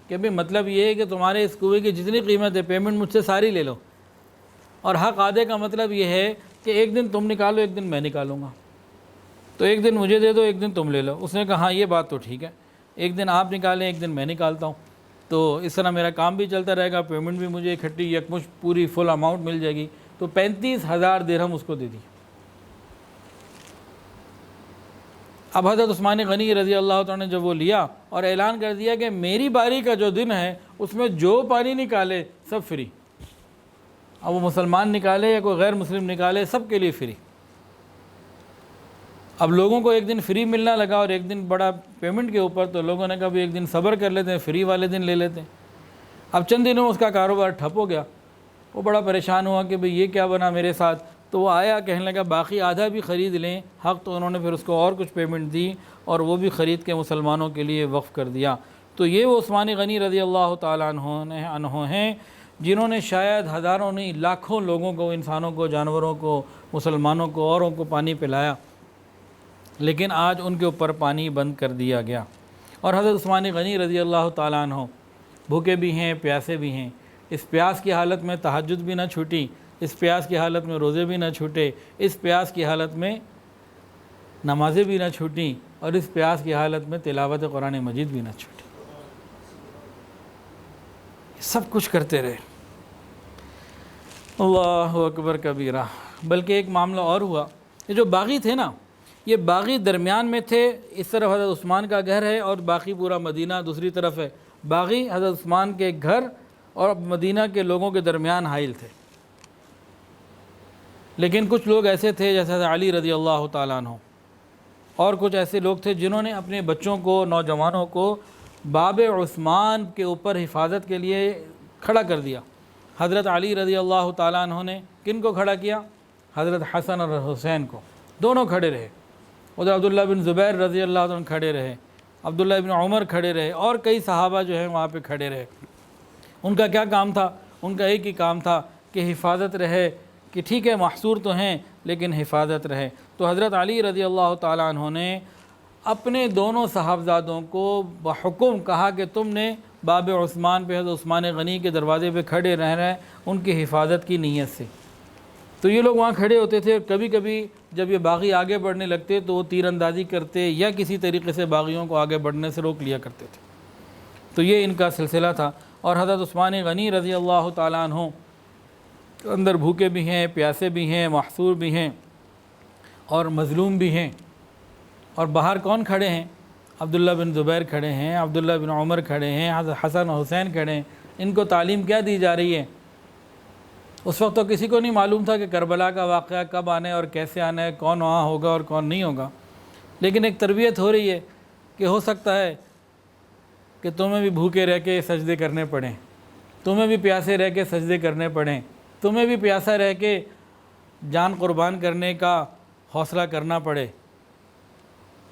کہ بھائی مطلب یہ ہے کہ تمہارے اس کنویں کی جتنی قیمت ہے پیمنٹ مجھ سے ساری لے لو، اور حق آدھے کا مطلب یہ ہے کہ ایک دن تم نکالو، ایک دن میں نکالوں گا، تو ایک دن مجھے دے دو، ایک دن تم لے لو۔ اس نے کہا ہاں یہ بات تو ٹھیک ہے، ایک دن آپ نکالیں، ایک دن میں نکالتا ہوں، تو اس طرح میرا کام بھی چلتا رہے گا، پیمنٹ بھی مجھے اکٹھی یکمشت پوری فل اماؤنٹ مل جائے گی۔ تو 35,000 درہم اس کو دے دی۔ اب حضرت عثمان غنی رضی اللہ تعالیٰ نے جب وہ لیا اور اعلان کر دیا کہ میری باری کا جو دن ہے اس میں جو پانی نکالے سب فری، اب وہ مسلمان نکالے یا کوئی غیر مسلم نکالے، سب کے لیے فری۔ اب لوگوں کو ایک دن فری ملنا لگا اور ایک دن بڑا پیمنٹ کے اوپر، تو لوگوں نے کہا بھی ایک دن صبر کر لیتے ہیں، فری والے دن لے لیتے ہیں۔ اب چند دنوں میں اس کا کاروبار ٹھپ ہو گیا، وہ بڑا پریشان ہوا کہ بھئی یہ کیا بنا میرے ساتھ، تو وہ آیا کہنے لگا باقی آدھا بھی خرید لیں حق، تو انہوں نے پھر اس کو اور کچھ پیمنٹ دی اور وہ بھی خرید کے مسلمانوں کے لیے وقف کر دیا۔ تو یہ وہ عثمان غنی رضی اللہ تعالیٰ عنہ ہیں جنہوں نے شاید ہزاروں نہیں لاکھوں لوگوں کو، انسانوں کو، جانوروں کو، مسلمانوں کو، اوروں کو پانی پلایا، لیکن آج ان کے اوپر پانی بند کر دیا گیا۔ اور حضرت عثمان غنی رضی اللہ تعالیٰ عنہ بھوکے بھی ہیں، پیاسے بھی ہیں۔ اس پیاس کی حالت میں تہجد بھی نہ چھوٹی، اس پیاس کی حالت میں روزے بھی نہ چھوٹے، اس پیاس کی حالت میں نمازیں بھی نہ چھوٹیں، اور اس پیاس کی حالت میں تلاوت قرآن مجید بھی نہ چھوٹی، سب کچھ کرتے رہے۔ اللہ اکبر کبیرہ۔ بلکہ ایک معاملہ اور ہوا، یہ جو باغی تھے نا، یہ باغی درمیان میں تھے، اس طرف حضرت عثمان کا گھر ہے اور باقی پورا مدینہ دوسری طرف ہے۔ باغی حضرت عثمان کے گھر اور مدینہ کے لوگوں کے درمیان حائل تھے، لیکن کچھ لوگ ایسے تھے جیسے حضرت علی رضی اللہ تعالیٰ عنہ، اور کچھ ایسے لوگ تھے جنہوں نے اپنے بچوں کو، نوجوانوں کو باب عثمان کے اوپر حفاظت کے لیے کھڑا کر دیا۔ حضرت علی رضی اللہ تعالیٰ عنہ نے کن کو کھڑا کیا؟ حضرت حسن اور حسین کو، دونوں کھڑے رہے۔ ادھر عبداللہ بن زبیر رضی اللہ عنہ کھڑے رہے، عبداللہ بن عمر کھڑے رہے، اور کئی صحابہ جو ہیں وہاں پہ کھڑے رہے۔ ان کا کیا کام تھا؟ ان کا ایک ہی کام تھا کہ حفاظت رہے، کہ ٹھیک ہے محصور تو ہیں لیکن حفاظت رہے۔ تو حضرت علی رضی اللہ تعالیٰ عنہ نے اپنے دونوں صاحبزادوں کو بحکم کہا کہ تم نے باب عثمان پہ، حضرت عثمان غنی کے دروازے پہ کھڑے رہنا ہے ان کی حفاظت کی نیت سے۔ تو یہ لوگ وہاں کھڑے ہوتے تھے، اور کبھی کبھی جب یہ باغی آگے بڑھنے لگتے تو وہ تیر اندازی کرتے یا کسی طریقے سے باغیوں کو آگے بڑھنے سے روک لیا کرتے تھے۔ تو یہ ان کا سلسلہ تھا۔ اور حضرت عثمان غنی رضی اللہ تعالیٰ عنہ اندر بھوکے بھی ہیں، پیاسے بھی ہیں، محصور بھی ہیں اور مظلوم بھی ہیں۔ اور باہر کون کھڑے ہیں؟ عبداللہ بن زبیر کھڑے ہیں، عبداللہ بن عمر کھڑے ہیں، حضرت حسن و حسین کھڑے ہیں۔ ان کو تعلیم کیا دی جا رہی ہے اس وقت تو کسی کو نہیں معلوم تھا کہ کربلا کا واقعہ کب آنا ہے اور کیسے آنا ہے، کون وہاں ہوگا اور کون نہیں ہوگا، لیکن ایک تربیت ہو رہی ہے کہ ہو سکتا ہے کہ تمہیں بھی بھوکے رہ کے سجدے کرنے پڑیں، تمہیں بھی پیاسے رہ کے سجدے کرنے پڑیں، تمہیں بھی پیاسا رہ کے جان قربان کرنے کا حوصلہ کرنا پڑے۔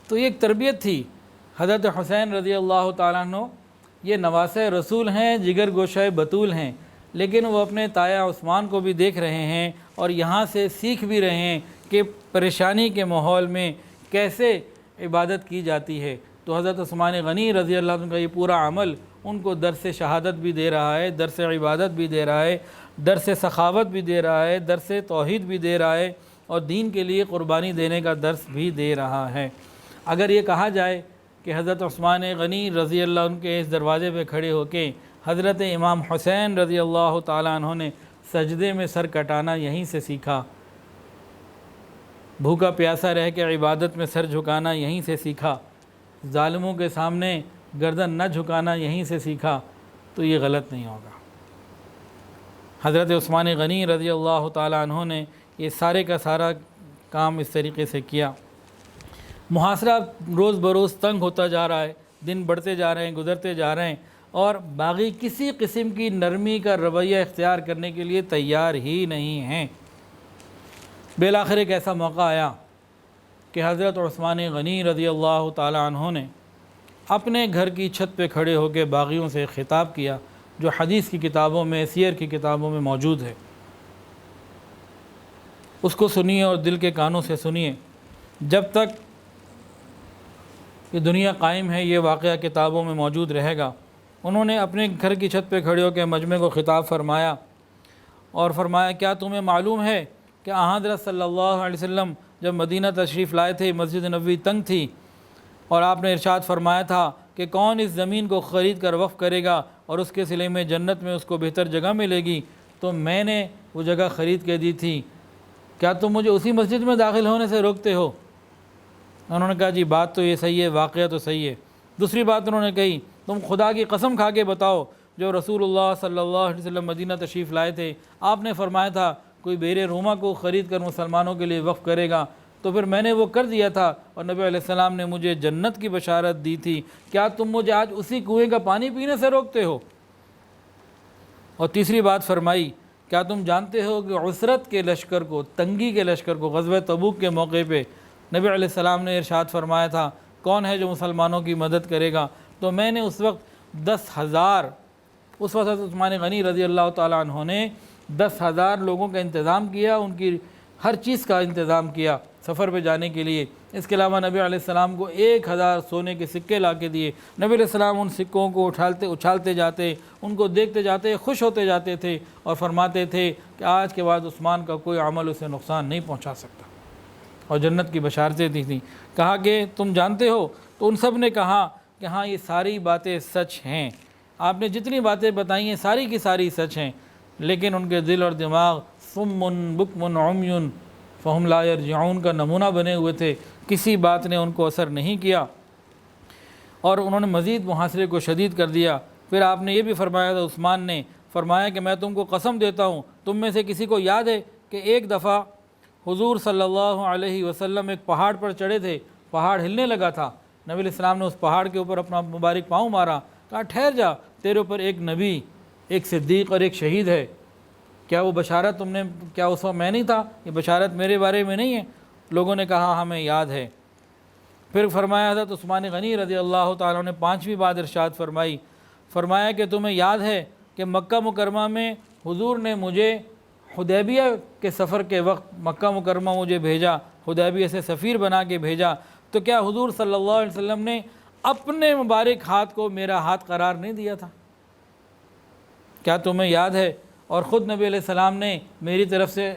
تو یہ ایک تربیت تھی۔ حضرت حسین رضی اللہ تعالیٰ عنہ یہ نواسہ رسول ہیں، جگر گوشہ بطول ہیں، لیکن وہ اپنے تایا عثمان کو بھی دیکھ رہے ہیں اور یہاں سے سیکھ بھی رہے ہیں کہ پریشانی کے ماحول میں کیسے عبادت کی جاتی ہے۔ تو حضرت عثمان غنی رضی اللہ عنہ کا یہ پورا عمل ان کو درس شہادت بھی دے رہا ہے، درس عبادت بھی دے رہا ہے، درس سخاوت بھی دے رہا ہے، درس توحید بھی دے رہا ہے، اور دین کے لیے قربانی دینے کا درس بھی دے رہا ہے۔ اگر یہ کہا جائے کہ حضرت عثمان غنی رضی اللہ عنہ کے اس دروازے پہ کھڑے ہو کے حضرت امام حسین رضی اللہ تعالیٰ عنہ نے سجدے میں سر کٹانا یہیں سے سیکھا، بھوکا پیاسا رہ کے عبادت میں سر جھکانا یہیں سے سیکھا، ظالموں کے سامنے گردن نہ جھکانا یہیں سے سیکھا، تو یہ غلط نہیں ہوگا۔ حضرت عثمان غنی رضی اللہ تعالیٰ عنہ نے یہ سارے کا سارا کام اس طریقے سے کیا۔ محاصرہ روز بروز تنگ ہوتا جا رہا ہے، دن بڑھتے جا رہے ہیں، گزرتے جا رہے ہیں، اور باغی کسی قسم کی نرمی کا رویہ اختیار کرنے کے لیے تیار ہی نہیں ہیں۔ بالآخر ایک ایسا موقع آیا کہ حضرت عثمان غنی رضی اللہ تعالیٰ عنہ نے اپنے گھر کی چھت پہ کھڑے ہو کے باغیوں سے خطاب کیا، جو حدیث کی کتابوں میں، سیر کی کتابوں میں موجود ہے۔ اس کو سنیے اور دل کے کانوں سے سنیے۔ جب تک یہ دنیا قائم ہے یہ واقعہ کتابوں میں موجود رہے گا۔ انہوں نے اپنے گھر کی چھت پہ کھڑے ہو کے مجمع کو خطاب فرمایا اور فرمایا، کیا تمہیں معلوم ہے کہ حضرت صلی اللہ علیہ وسلم جب مدینہ تشریف لائے تھے، مسجد نبوی تنگ تھی، اور آپ نے ارشاد فرمایا تھا کہ کون اس زمین کو خرید کر وقف کرے گا اور اس کے صلے میں جنت میں اس کو بہتر جگہ ملے گی، تو میں نے وہ جگہ خرید کے دی تھی، کیا تم مجھے اسی مسجد میں داخل ہونے سے روکتے ہو؟ انہوں نے کہا جی بات تو یہ صحیح ہے، واقعہ تو صحیح ہے۔ دوسری بات انہوں نے کہی، تم خدا کی قسم کھا کے بتاؤ، جو رسول اللہ صلی اللہ علیہ وسلم مدینہ تشریف لائے تھے، آپ نے فرمایا تھا کوئی بیر روما کو خرید کر مسلمانوں کے لیے وقف کرے گا، تو پھر میں نے وہ کر دیا تھا، اور نبی علیہ السلام نے مجھے جنت کی بشارت دی تھی، کیا تم مجھے آج اسی کنویں کا پانی پینے سے روکتے ہو؟ اور تیسری بات فرمائی، کیا تم جانتے ہو کہ عسرت کے لشکر کو، تنگی کے لشکر کو، غزوہ تبوک کے موقع پہ نبی علیہ السلام نے ارشاد فرمایا تھا کون ہے جو مسلمانوں کی مدد کرے گا؟ تو میں نے اس وقت 10,000، اس وقت عثمان غنی رضی اللہ تعالیٰ عنہ نے 10,000 لوگوں کا انتظام کیا، ان کی ہر چیز کا انتظام کیا سفر پہ جانے کے لیے۔ اس کے علاوہ نبی علیہ السلام کو 1,000 سونے کے سکے لا کے دیے۔ نبی علیہ السلام ان سکوں کو اچھالتے جاتے، ان کو دیکھتے جاتے، خوش ہوتے جاتے تھے اور فرماتے تھے کہ آج کے بعد عثمان کا کوئی عمل اسے نقصان نہیں پہنچا سکتا، اور جنت کی بشارتیں دی تھیں۔ کہا کہ تم جانتے ہو؟ تو ان سب نے کہا کہ ہاں یہ ساری باتیں سچ ہیں، آپ نے جتنی باتیں بتائی ہیں ساری کی ساری سچ ہیں، لیکن ان کے دل اور دماغ صم بکم عمی فہم لا یرجعون کا نمونہ بنے ہوئے تھے، کسی بات نے ان کو اثر نہیں کیا، اور انہوں نے مزید محاصرے کو شدید کر دیا۔ پھر آپ نے یہ بھی فرمایا تھا، عثمان نے فرمایا کہ میں تم کو قسم دیتا ہوں، تم میں سے کسی کو یاد ہے کہ ایک دفعہ حضور صلی اللہ علیہ وسلم ایک پہاڑ پر چڑھے تھے، پہاڑ ہلنے لگا تھا، نبی علیہ السلام نے اس پہاڑ کے اوپر اپنا مبارک پاؤں مارا، کہا ٹھہر جا، تیرے اوپر ایک نبی، ایک صدیق اور ایک شہید ہے، کیا وہ بشارت تم نے، کیا اس وقت میں نہیں تھا؟ یہ بشارت میرے بارے میں نہیں ہے؟ لوگوں نے کہا ہمیں یاد ہے۔ پھر فرمایا حضرت عثمان غنی رضی اللہ تعالیٰ نے 5ویں بات ارشاد فرمائی، فرمایا کہ تمہیں یاد ہے کہ مکہ مکرمہ میں حضور نے مجھے حدیبیہ کے سفر کے وقت مکہ مکرمہ مجھے بھیجا، حدیبیہ سے سفیر بنا کے بھیجا، تو کیا حضور صلی اللہ علیہ وسلم نے اپنے مبارک ہاتھ کو میرا ہاتھ قرار نہیں دیا تھا؟ کیا تمہیں یاد ہے؟ اور خود نبی علیہ السلام نے میری طرف سے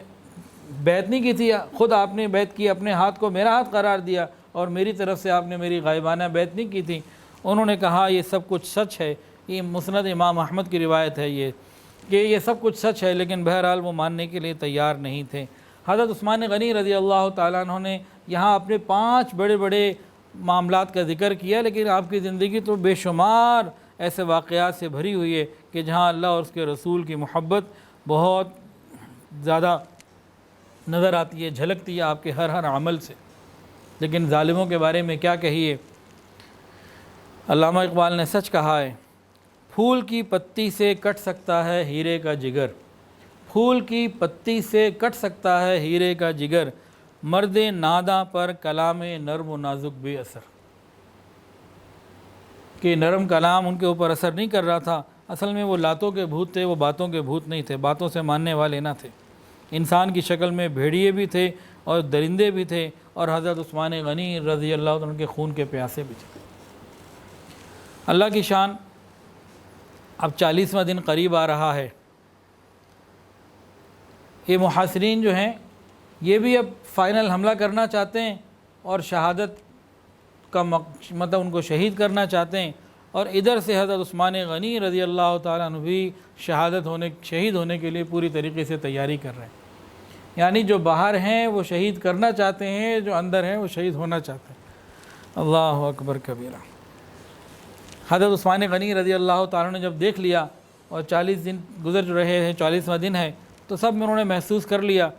بیعت نہیں کی تھی، خود آپ نے بیعت کی، اپنے ہاتھ کو میرا ہاتھ قرار دیا، اور میری طرف سے آپ نے میری غائبانہ بیعت نہیں کی تھی۔ انہوں نے کہا یہ سب کچھ سچ ہے، یہ مسند امام احمد کی روایت ہے کہ یہ سب کچھ سچ ہے، لیکن بہرحال وہ ماننے کے لیے تیار نہیں تھے۔ حضرت عثمان غنی رضی اللہ تعالیٰ عنہ نے یہاں اپنے 5 بڑے بڑے معاملات کا ذکر کیا، لیکن آپ کی زندگی تو بے شمار ایسے واقعات سے بھری ہوئی ہے کہ جہاں اللہ اور اس کے رسول کی محبت بہت زیادہ نظر آتی ہے، جھلکتی ہے آپ کے ہر عمل سے۔ لیکن ظالموں کے بارے میں کیا کہیے، علامہ اقبال نے سچ کہا ہے، پھول کی پتی سے کٹ سکتا ہے ہیرے کا جگر، پھول کی پتی سے کٹ سکتا ہے ہیرے کا جگر، مرد ناداں پر کلام نرم و نازک بے اثر۔ کہ نرم کلام ان کے اوپر اثر نہیں کر رہا تھا، اصل میں وہ لاتوں کے بھوت تھے، وہ باتوں کے بھوت نہیں تھے، باتوں سے ماننے والے نہ تھے، انسان کی شکل میں بھیڑیے بھی تھے اور درندے بھی تھے، اور حضرت عثمان غنی رضی اللہ عنہ کے خون کے پیاسے بھی تھے۔ اللہ کی شان، اب 40واں دن قریب آ رہا ہے۔ یہ محاصرین جو ہیں یہ بھی اب فائنل حملہ کرنا چاہتے ہیں اور شہادت کا مطلب ان کو شہید کرنا چاہتے ہیں، اور ادھر سے حضرت عثمان غنی رضی اللہ تعالیٰ عنہ بھی شہید ہونے کے لیے پوری طریقے سے تیاری کر رہے ہیں۔ یعنی جو باہر ہیں وہ شہید کرنا چاہتے ہیں، جو اندر ہیں وہ شہید ہونا چاہتے ہیں۔ اللہ اکبر کبیرہ۔ حضرت عثمان غنی رضی اللہ تعالیٰ نے جب دیکھ لیا اور 40 دن گزر رہے ہیں، 40واں دن ہے، تو سب میں انہوں نے محسوس کر لیا۔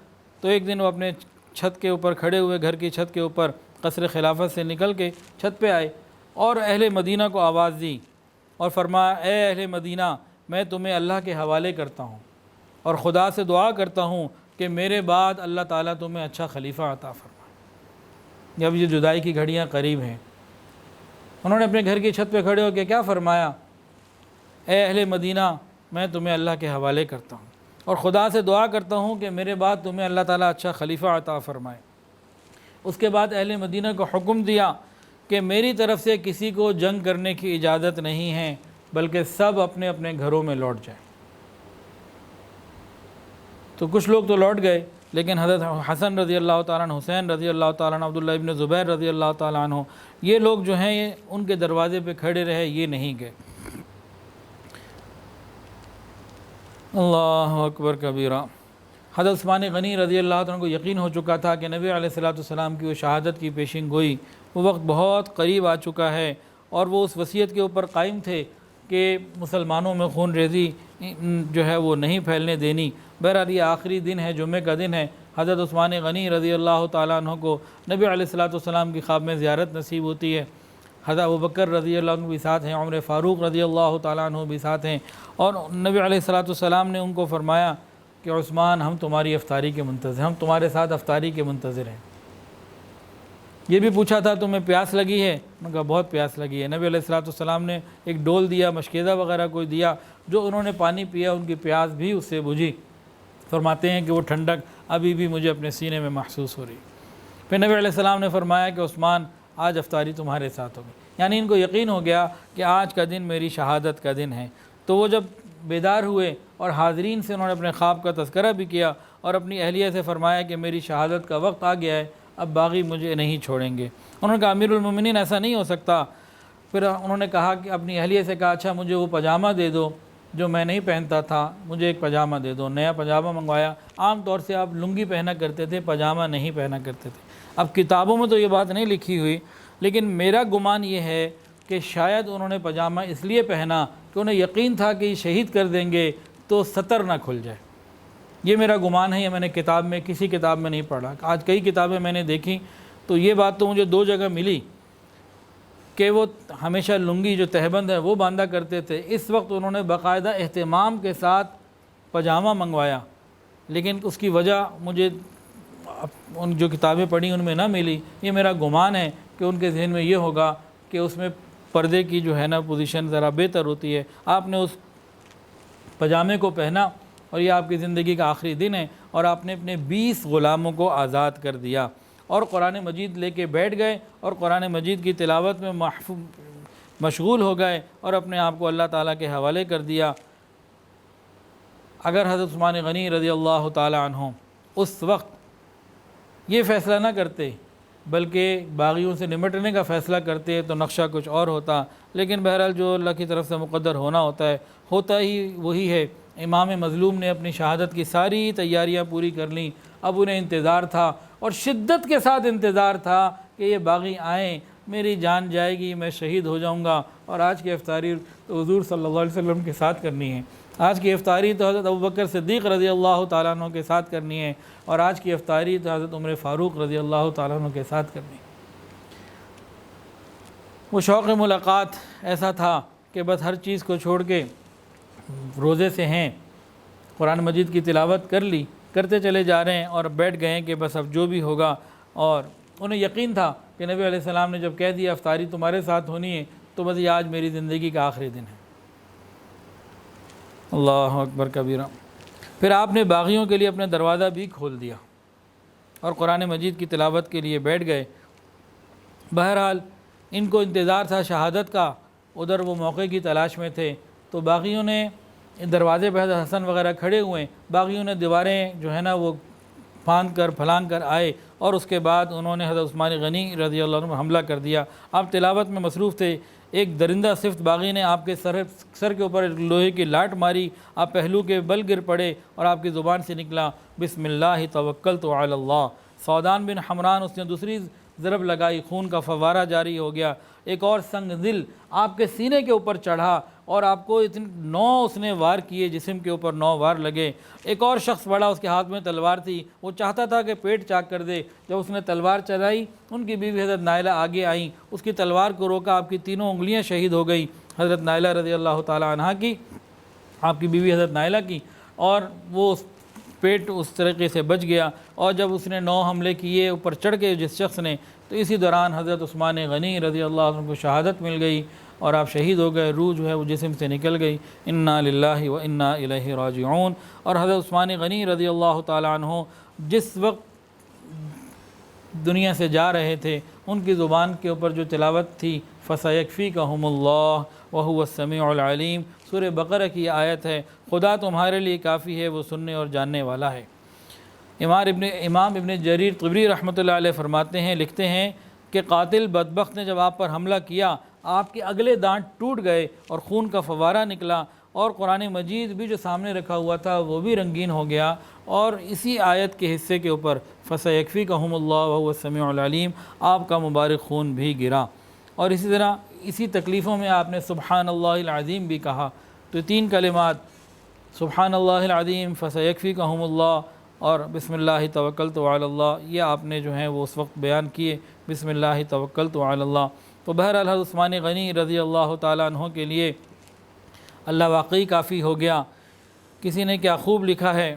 تو ایک دن وہ اپنے چھت کے اوپر کھڑے ہوئے، گھر کی چھت کے اوپر قصر خلافت سے نکل کے چھت پہ آئے اور اہل مدینہ کو آواز دی اور فرمایا، اے اہل مدینہ، میں تمہیں اللہ کے حوالے کرتا ہوں اور خدا سے دعا کرتا ہوں کہ میرے بعد اللہ تعالیٰ تمہیں اچھا خلیفہ عطا فرمائے۔ جب یہ جدائی کی گھڑیاں قریب ہیں، انہوں نے اپنے گھر کی چھت پہ کھڑے ہو کے کیا فرمایا، اے اہل مدینہ، میں تمہیں اللہ کے حوالے کرتا ہوں اور خدا سے دعا کرتا ہوں کہ میرے بعد تمہیں اللہ تعالیٰ اچھا خلیفہ عطا فرمائے۔ اس کے بعد اہل مدینہ کو حکم دیا کہ میری طرف سے کسی کو جنگ کرنے کی اجازت نہیں ہے، بلکہ سب اپنے اپنے گھروں میں لوٹ جائیں۔ تو کچھ لوگ تو لوٹ گئے، لیکن حضرت حسن رضی اللہ تعالیٰ عنہ، حسین رضی اللہ تعالیٰ عنہ، عبداللہ ابن زبیر رضی اللہ تعالیٰ عنہ، یہ لوگ جو ہیں یہ ان کے دروازے پہ کھڑے رہے، یہ نہیں گئے۔ اللہ اکبر کبیرہ۔ حضرت عثمان غنی رضی اللہ عنہ کو یقین ہو چکا تھا کہ نبی علیہ السلام کی وہ شہادت کی پیشین گوئی، وہ وقت بہت قریب آ چکا ہے، اور وہ اس وصیت کے اوپر قائم تھے کہ مسلمانوں میں خون ریزی جو ہے وہ نہیں پھیلنے دینی۔ بہرحال یہ آخری دن ہے، جمعہ کا دن ہے۔ حضرت عثمان غنی رضی اللہ تعالیٰ عنہ کو نبی علیہ السلام کی خواب میں زیارت نصیب ہوتی ہے۔ حضرت ابوبکر رضی اللہ عنہ بھی ساتھ ہیں، عمر فاروق رضی اللہ تعالیٰ عنہ بھی ساتھ ہیں، اور نبی علیہ السلام نے ان کو فرمایا کہ عثمان، ہم تمہاری افطاری کے منتظر ہیں، ہم تمہارے ساتھ افطاری کے منتظر ہیں۔ یہ بھی پوچھا تھا تمہیں پیاس لگی ہے؟ انہوں نے کہا بہت پیاس لگی ہے۔ نبی علیہ السلام نے ایک ڈول دیا، مشکیزہ وغیرہ کوئی دیا، جو انہوں نے پانی پیا ان کی پیاس بھی اس سے بجھی۔ فرماتے ہیں کہ وہ ٹھنڈک ابھی بھی مجھے اپنے سینے میں محسوس ہو رہی۔ پھر نبی علیہ السلام نے فرمایا کہ عثمان، آج افطاری تمہارے ساتھ ہوگی۔ یعنی ان کو یقین ہو گیا کہ آج کا دن میری شہادت کا دن ہے۔ تو وہ جب بیدار ہوئے اور حاضرین سے انہوں نے اپنے خواب کا تذکرہ بھی کیا اور اپنی اہلیہ سے فرمایا کہ میری شہادت کا وقت آ گیا ہے، اب باغی مجھے نہیں چھوڑیں گے۔ انہوں نے کہا امیر المومنین ایسا نہیں ہو سکتا۔ پھر انہوں نے کہا کہ اپنی اہلیہ سے کہا اچھا مجھے وہ پاجامہ دے دو جو میں نہیں پہنتا تھا، مجھے ایک پاجامہ دے دو۔ نیا پاجامہ منگوایا۔ عام طور سے آپ لنگی پہنا کرتے تھے، پاجامہ نہیں پہنا کرتے تھے۔ اب کتابوں میں تو یہ بات نہیں لکھی ہوئی، لیکن میرا گمان یہ ہے کہ شاید انہوں نے پاجامہ اس لیے پہنا کہ انہیں یقین تھا کہ یہ شہید کر دیں گے تو سطر نہ کھل جائے۔ یہ میرا گمان ہے، یہ میں نے کتاب میں کسی کتاب میں نہیں پڑھا۔ آج کئی کتابیں میں نے دیکھی تو یہ بات تو مجھے 2 جگہ ملی کہ وہ ہمیشہ لنگی جو تہبند ہے وہ باندھا کرتے تھے۔ اس وقت انہوں نے باقاعدہ اہتمام کے ساتھ پاجامہ منگوایا، لیکن اس کی وجہ مجھے ان جو کتابیں پڑھی ان میں نہ ملی۔ یہ میرا گمان ہے کہ ان کے ذہن میں یہ ہوگا کہ اس میں پردے کی جو ہے نا پوزیشن ذرا بہتر ہوتی ہے۔ آپ نے اس پاجامے کو پہنا اور یہ آپ کی زندگی کا آخری دن ہے، اور آپ نے اپنے 20 غلاموں کو آزاد کر دیا اور قرآن مجید لے کے بیٹھ گئے اور قرآن مجید کی تلاوت میں مشغول ہو گئے اور اپنے آپ کو اللہ تعالیٰ کے حوالے کر دیا۔ اگر حضرت عثمان غنی رضی اللہ تعالیٰ عنہ اس وقت یہ فیصلہ نہ کرتے بلکہ باغیوں سے نمٹنے کا فیصلہ کرتے تو نقشہ کچھ اور ہوتا، لیکن بہرحال جو اللہ کی طرف سے مقدر ہونا ہوتا ہے ہوتا ہی وہی ہے۔ امام مظلوم نے اپنی شہادت کی ساری تیاریاں پوری کر لیں، اب انہیں انتظار تھا اور شدت کے ساتھ انتظار تھا کہ یہ باغی آئیں، میری جان جائے گی، میں شہید ہو جاؤں گا، اور آج کی افطاری تو حضور صلی اللہ علیہ وسلم کے ساتھ کرنی ہے۔ آج کی افطاری تو حضرت ابوبکر صدیق رضی اللہ تعالیٰ عنہ کے ساتھ کرنی ہے، اور آج کی افطاری تو حضرت عمر فاروق رضی اللہ تعالیٰ عنہ کے ساتھ کرنی ہے۔ وہ شوق ملاقات ایسا تھا کہ بس ہر چیز کو چھوڑ کے روزے سے ہیں، قرآن مجید کی تلاوت کر لی، کرتے چلے جا رہے ہیں اور بیٹھ گئے ہیں کہ بس اب جو بھی ہوگا، اور انہیں یقین تھا کہ نبی علیہ السلام نے جب کہہ دیا افطاری تمہارے ساتھ ہونی ہے تو بس یہ آج میری زندگی کا آخری دن ہے۔ اللہ اکبر کبیرہ۔ پھر آپ نے باغیوں کے لیے اپنے دروازہ بھی کھول دیا اور قرآن مجید کی تلاوت کے لیے بیٹھ گئے۔ بہرحال ان کو انتظار تھا شہادت کا، ادھر وہ موقع کی تلاش میں تھے، تو باغیوں نے دروازے پہ حضرت حسن وغیرہ کھڑے ہوئے، باغیوں نے دیواریں جو ہے نا وہ پھاند کر پھلانگ کر آئے، اور اس کے بعد انہوں نے حضرت عثمان غنی رضی اللہ عنہ پر حملہ کر دیا۔ آپ تلاوت میں مصروف تھے، ایک درندہ صفت باغی نے آپ کے سر کے اوپر ایک لوہے کی لاٹ ماری، آپ پہلو کے بل گر پڑے اور آپ کی زبان سے نکلا بسم اللہ توکلت علی اللہ۔ سودان بن حمران اس نے دوسری ضرب لگائی، خون کا فوارہ جاری ہو گیا۔ ایک اور سنگ دل آپ کے سینے کے اوپر چڑھا اور آپ کو 9 اس نے وار کیے، جسم کے اوپر 9 وار لگے۔ ایک اور شخص بڑا، اس کے ہاتھ میں تلوار تھی، وہ چاہتا تھا کہ پیٹ چاک کر دے، جب اس نے تلوار چلائی ان کی بیوی حضرت نائلہ آگے آئیں، اس کی تلوار کو روکا، آپ کی تینوں انگلیاں شہید ہو گئی، حضرت نائلہ رضی اللہ تعالیٰ عنہ کی، آپ کی بیوی حضرت نائلہ کی، اور وہ پیٹ اس طریقے سے بچ گیا۔ اور جب اس نے 9 حملے کیے اوپر چڑھ کے جس شخص نے، تو اسی دوران حضرت عثمان غنی رضی اللہ عنہ کو شہادت مل گئی اور آپ شہید ہو گئے، روح جو ہے وہ جسم سے نکل گئی۔ انا للہ و انا الیہ راجعون۔ اور حضرت عثمان غنی رضی اللہ تعالیٰ عنہ جس وقت دنیا سے جا رہے تھے، ان کی زبان کے اوپر جو تلاوت تھی فَسَيَكْفِيكَهُمُ اللَّهُ وَهُوَ السَّمِيعُ الْعَلِيمُ، سورہ بقرہ کی آیت ہے، خدا تمہارے لیے کافی ہے، وہ سننے اور جاننے والا ہے۔ امام ابن جریر طبری رحمۃ اللہ علیہ فرماتے ہیں، لکھتے ہیں کہ قاتل بدبخت نے جب آپ پر حملہ کیا، آپ کے اگلے دانت ٹوٹ گئے اور خون کا فوارہ نکلا، اور قرآن مجید بھی جو سامنے رکھا ہوا تھا وہ بھی رنگین ہو گیا، اور اسی آیت کے حصے کے اوپر فَسَيَكْفِيكَهُمُ اللَّهُ وَهُوَ السَّمِيعُ الْعَلِيمُ آپ کا مبارک خون بھی گرا۔ اور اسی طرح اسی تکلیفوں میں آپ نے سبحان اللہ العظیم بھی کہا، تو 3 کلمات سبحان اللہ العظیم، فَسَيَكْفِيكَهُمُ اللَّهُ اور بسم اللہ توکلت علی اللہ، یہ آپ نے جو ہیں وہ اس وقت بیان کیے، بسم اللہ توکلت علی اللہ۔ تو بہرحال حضرت عثمان غنی رضی اللہ تعالیٰ عنہ کے لیے اللہ واقعی کافی ہو گیا۔ کسی نے کیا خوب لکھا ہے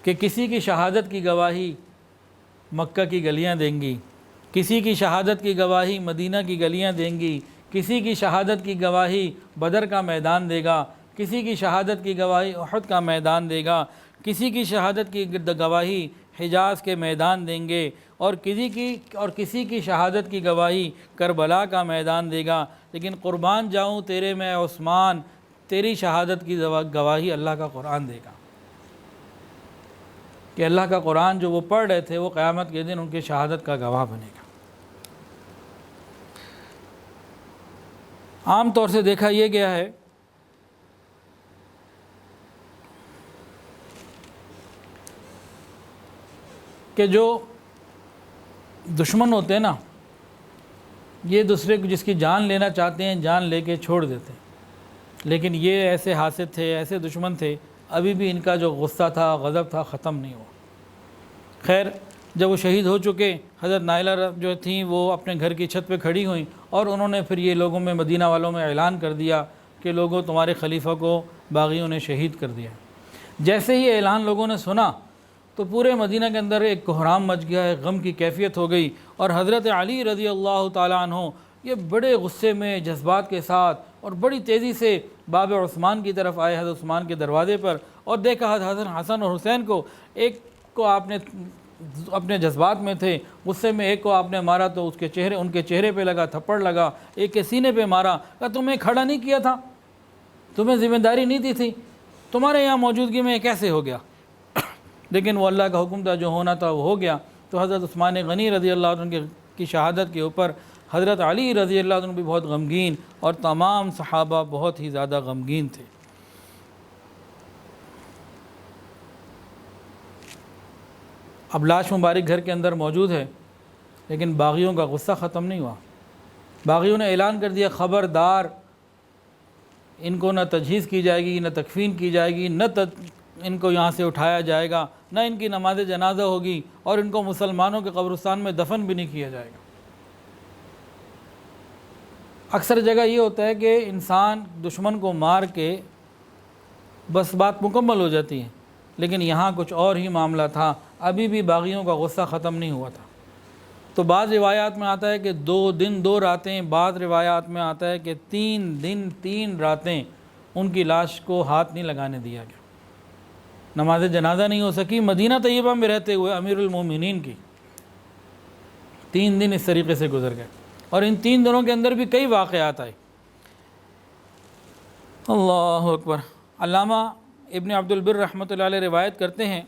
کہ کسی کی شہادت کی گواہی مکہ کی گلیاں دیں گی، کسی کی شہادت کی گواہی مدینہ کی گلیاں دیں گی، کسی کی شہادت کی گواہی بدر کا میدان دے گا، کسی کی شہادت کی گواہی احد کا میدان دے گا، کسی کی شہادت کی گواہی حجاز کے میدان دیں گے، اور کسی کی شہادت کی گواہی کربلا کا میدان دے گا، لیکن قربان جاؤں تیرے میں عثمان، تیری شہادت کی گواہی اللہ کا قرآن دے گا، کہ اللہ کا قرآن جو وہ پڑھ رہے تھے وہ قیامت کے دن ان کی شہادت کا گواہ بنے گا۔ عام طور سے دیکھا یہ گیا ہے کہ جو دشمن ہوتے ہیں نا، یہ دوسرے کو جس کی جان لینا چاہتے ہیں جان لے کے چھوڑ دیتے ہیں، لیکن یہ ایسے حاسد تھے، ایسے دشمن تھے، ابھی بھی ان کا جو غصہ تھا، غضب تھا، ختم نہیں ہوا۔ خیر جب وہ شہید ہو چکے، حضرت نائلہ جو تھیں وہ اپنے گھر کی چھت پہ کھڑی ہوئیں، اور انہوں نے پھر یہ لوگوں میں، مدینہ والوں میں اعلان کر دیا کہ لوگوں تمہارے خلیفہ کو باغیوں نے شہید کر دیا۔ جیسے ہی اعلان لوگوں نے سنا تو پورے مدینہ کے اندر ایک کوہرام مچ گیا، ایک غم کی کیفیت ہو گئی، اور حضرت علی رضی اللہ تعالیٰ عنہ یہ بڑے غصے میں، جذبات کے ساتھ اور بڑی تیزی سے باب عثمان کی طرف آئے، حضرت عثمان کے دروازے پر، اور دیکھا حضرت حسن اور حسین کو، ایک کو آپ نے اپنے جذبات میں تھے، غصے میں ایک کو آپ نے مارا تو ان کے چہرے پہ لگا، تھپڑ لگا، ایک کے سینے پہ مارا، کہا تمہیں کھڑا نہیں کیا تھا، تمہیں ذمہ داری نہیں دی تھی، تمہارے یہاں موجودگی میں کیسے ہو گیا؟ لیکن وہ اللہ کا حکم تھا، جو ہونا تھا وہ ہو گیا۔ تو حضرت عثمان غنی رضی اللہ عنہ کی شہادت کے اوپر حضرت علی رضی اللہ عنہ بھی بہت غمگین، اور تمام صحابہ بہت ہی زیادہ غمگین تھے۔ اب لاش مبارک گھر کے اندر موجود ہے، لیکن باغیوں کا غصہ ختم نہیں ہوا۔ باغیوں نے اعلان کر دیا، خبردار ان کو نہ تجہیز کی جائے گی، نہ تکفین کی جائے گی، نہ ان کو یہاں سے اٹھایا جائے گا، نہ ان کی نماز جنازہ ہوگی، اور ان کو مسلمانوں کے قبرستان میں دفن بھی نہیں کیا جائے گا۔ اکثر جگہ یہ ہوتا ہے کہ انسان دشمن کو مار کے بس بات مکمل ہو جاتی ہے، لیکن یہاں کچھ اور ہی معاملہ تھا، ابھی بھی باغیوں کا غصہ ختم نہیں ہوا تھا۔ تو بعض روایات میں آتا ہے کہ 2 دن 2 راتیں، بعض روایات میں آتا ہے کہ 3 دن 3 راتیں ان کی لاش کو ہاتھ نہیں لگانے دیا گیا، نماز جنازہ نہیں ہو سکی مدینہ طیبہ میں رہتے ہوئے امیر المومنین کی۔ 3 دن اس طریقے سے گزر گئے، اور ان 3 دنوں کے اندر بھی کئی واقعات آئے۔ اللہ اکبر۔ علامہ ابن عبد البر رحمۃ اللہ علیہ روایت کرتے ہیں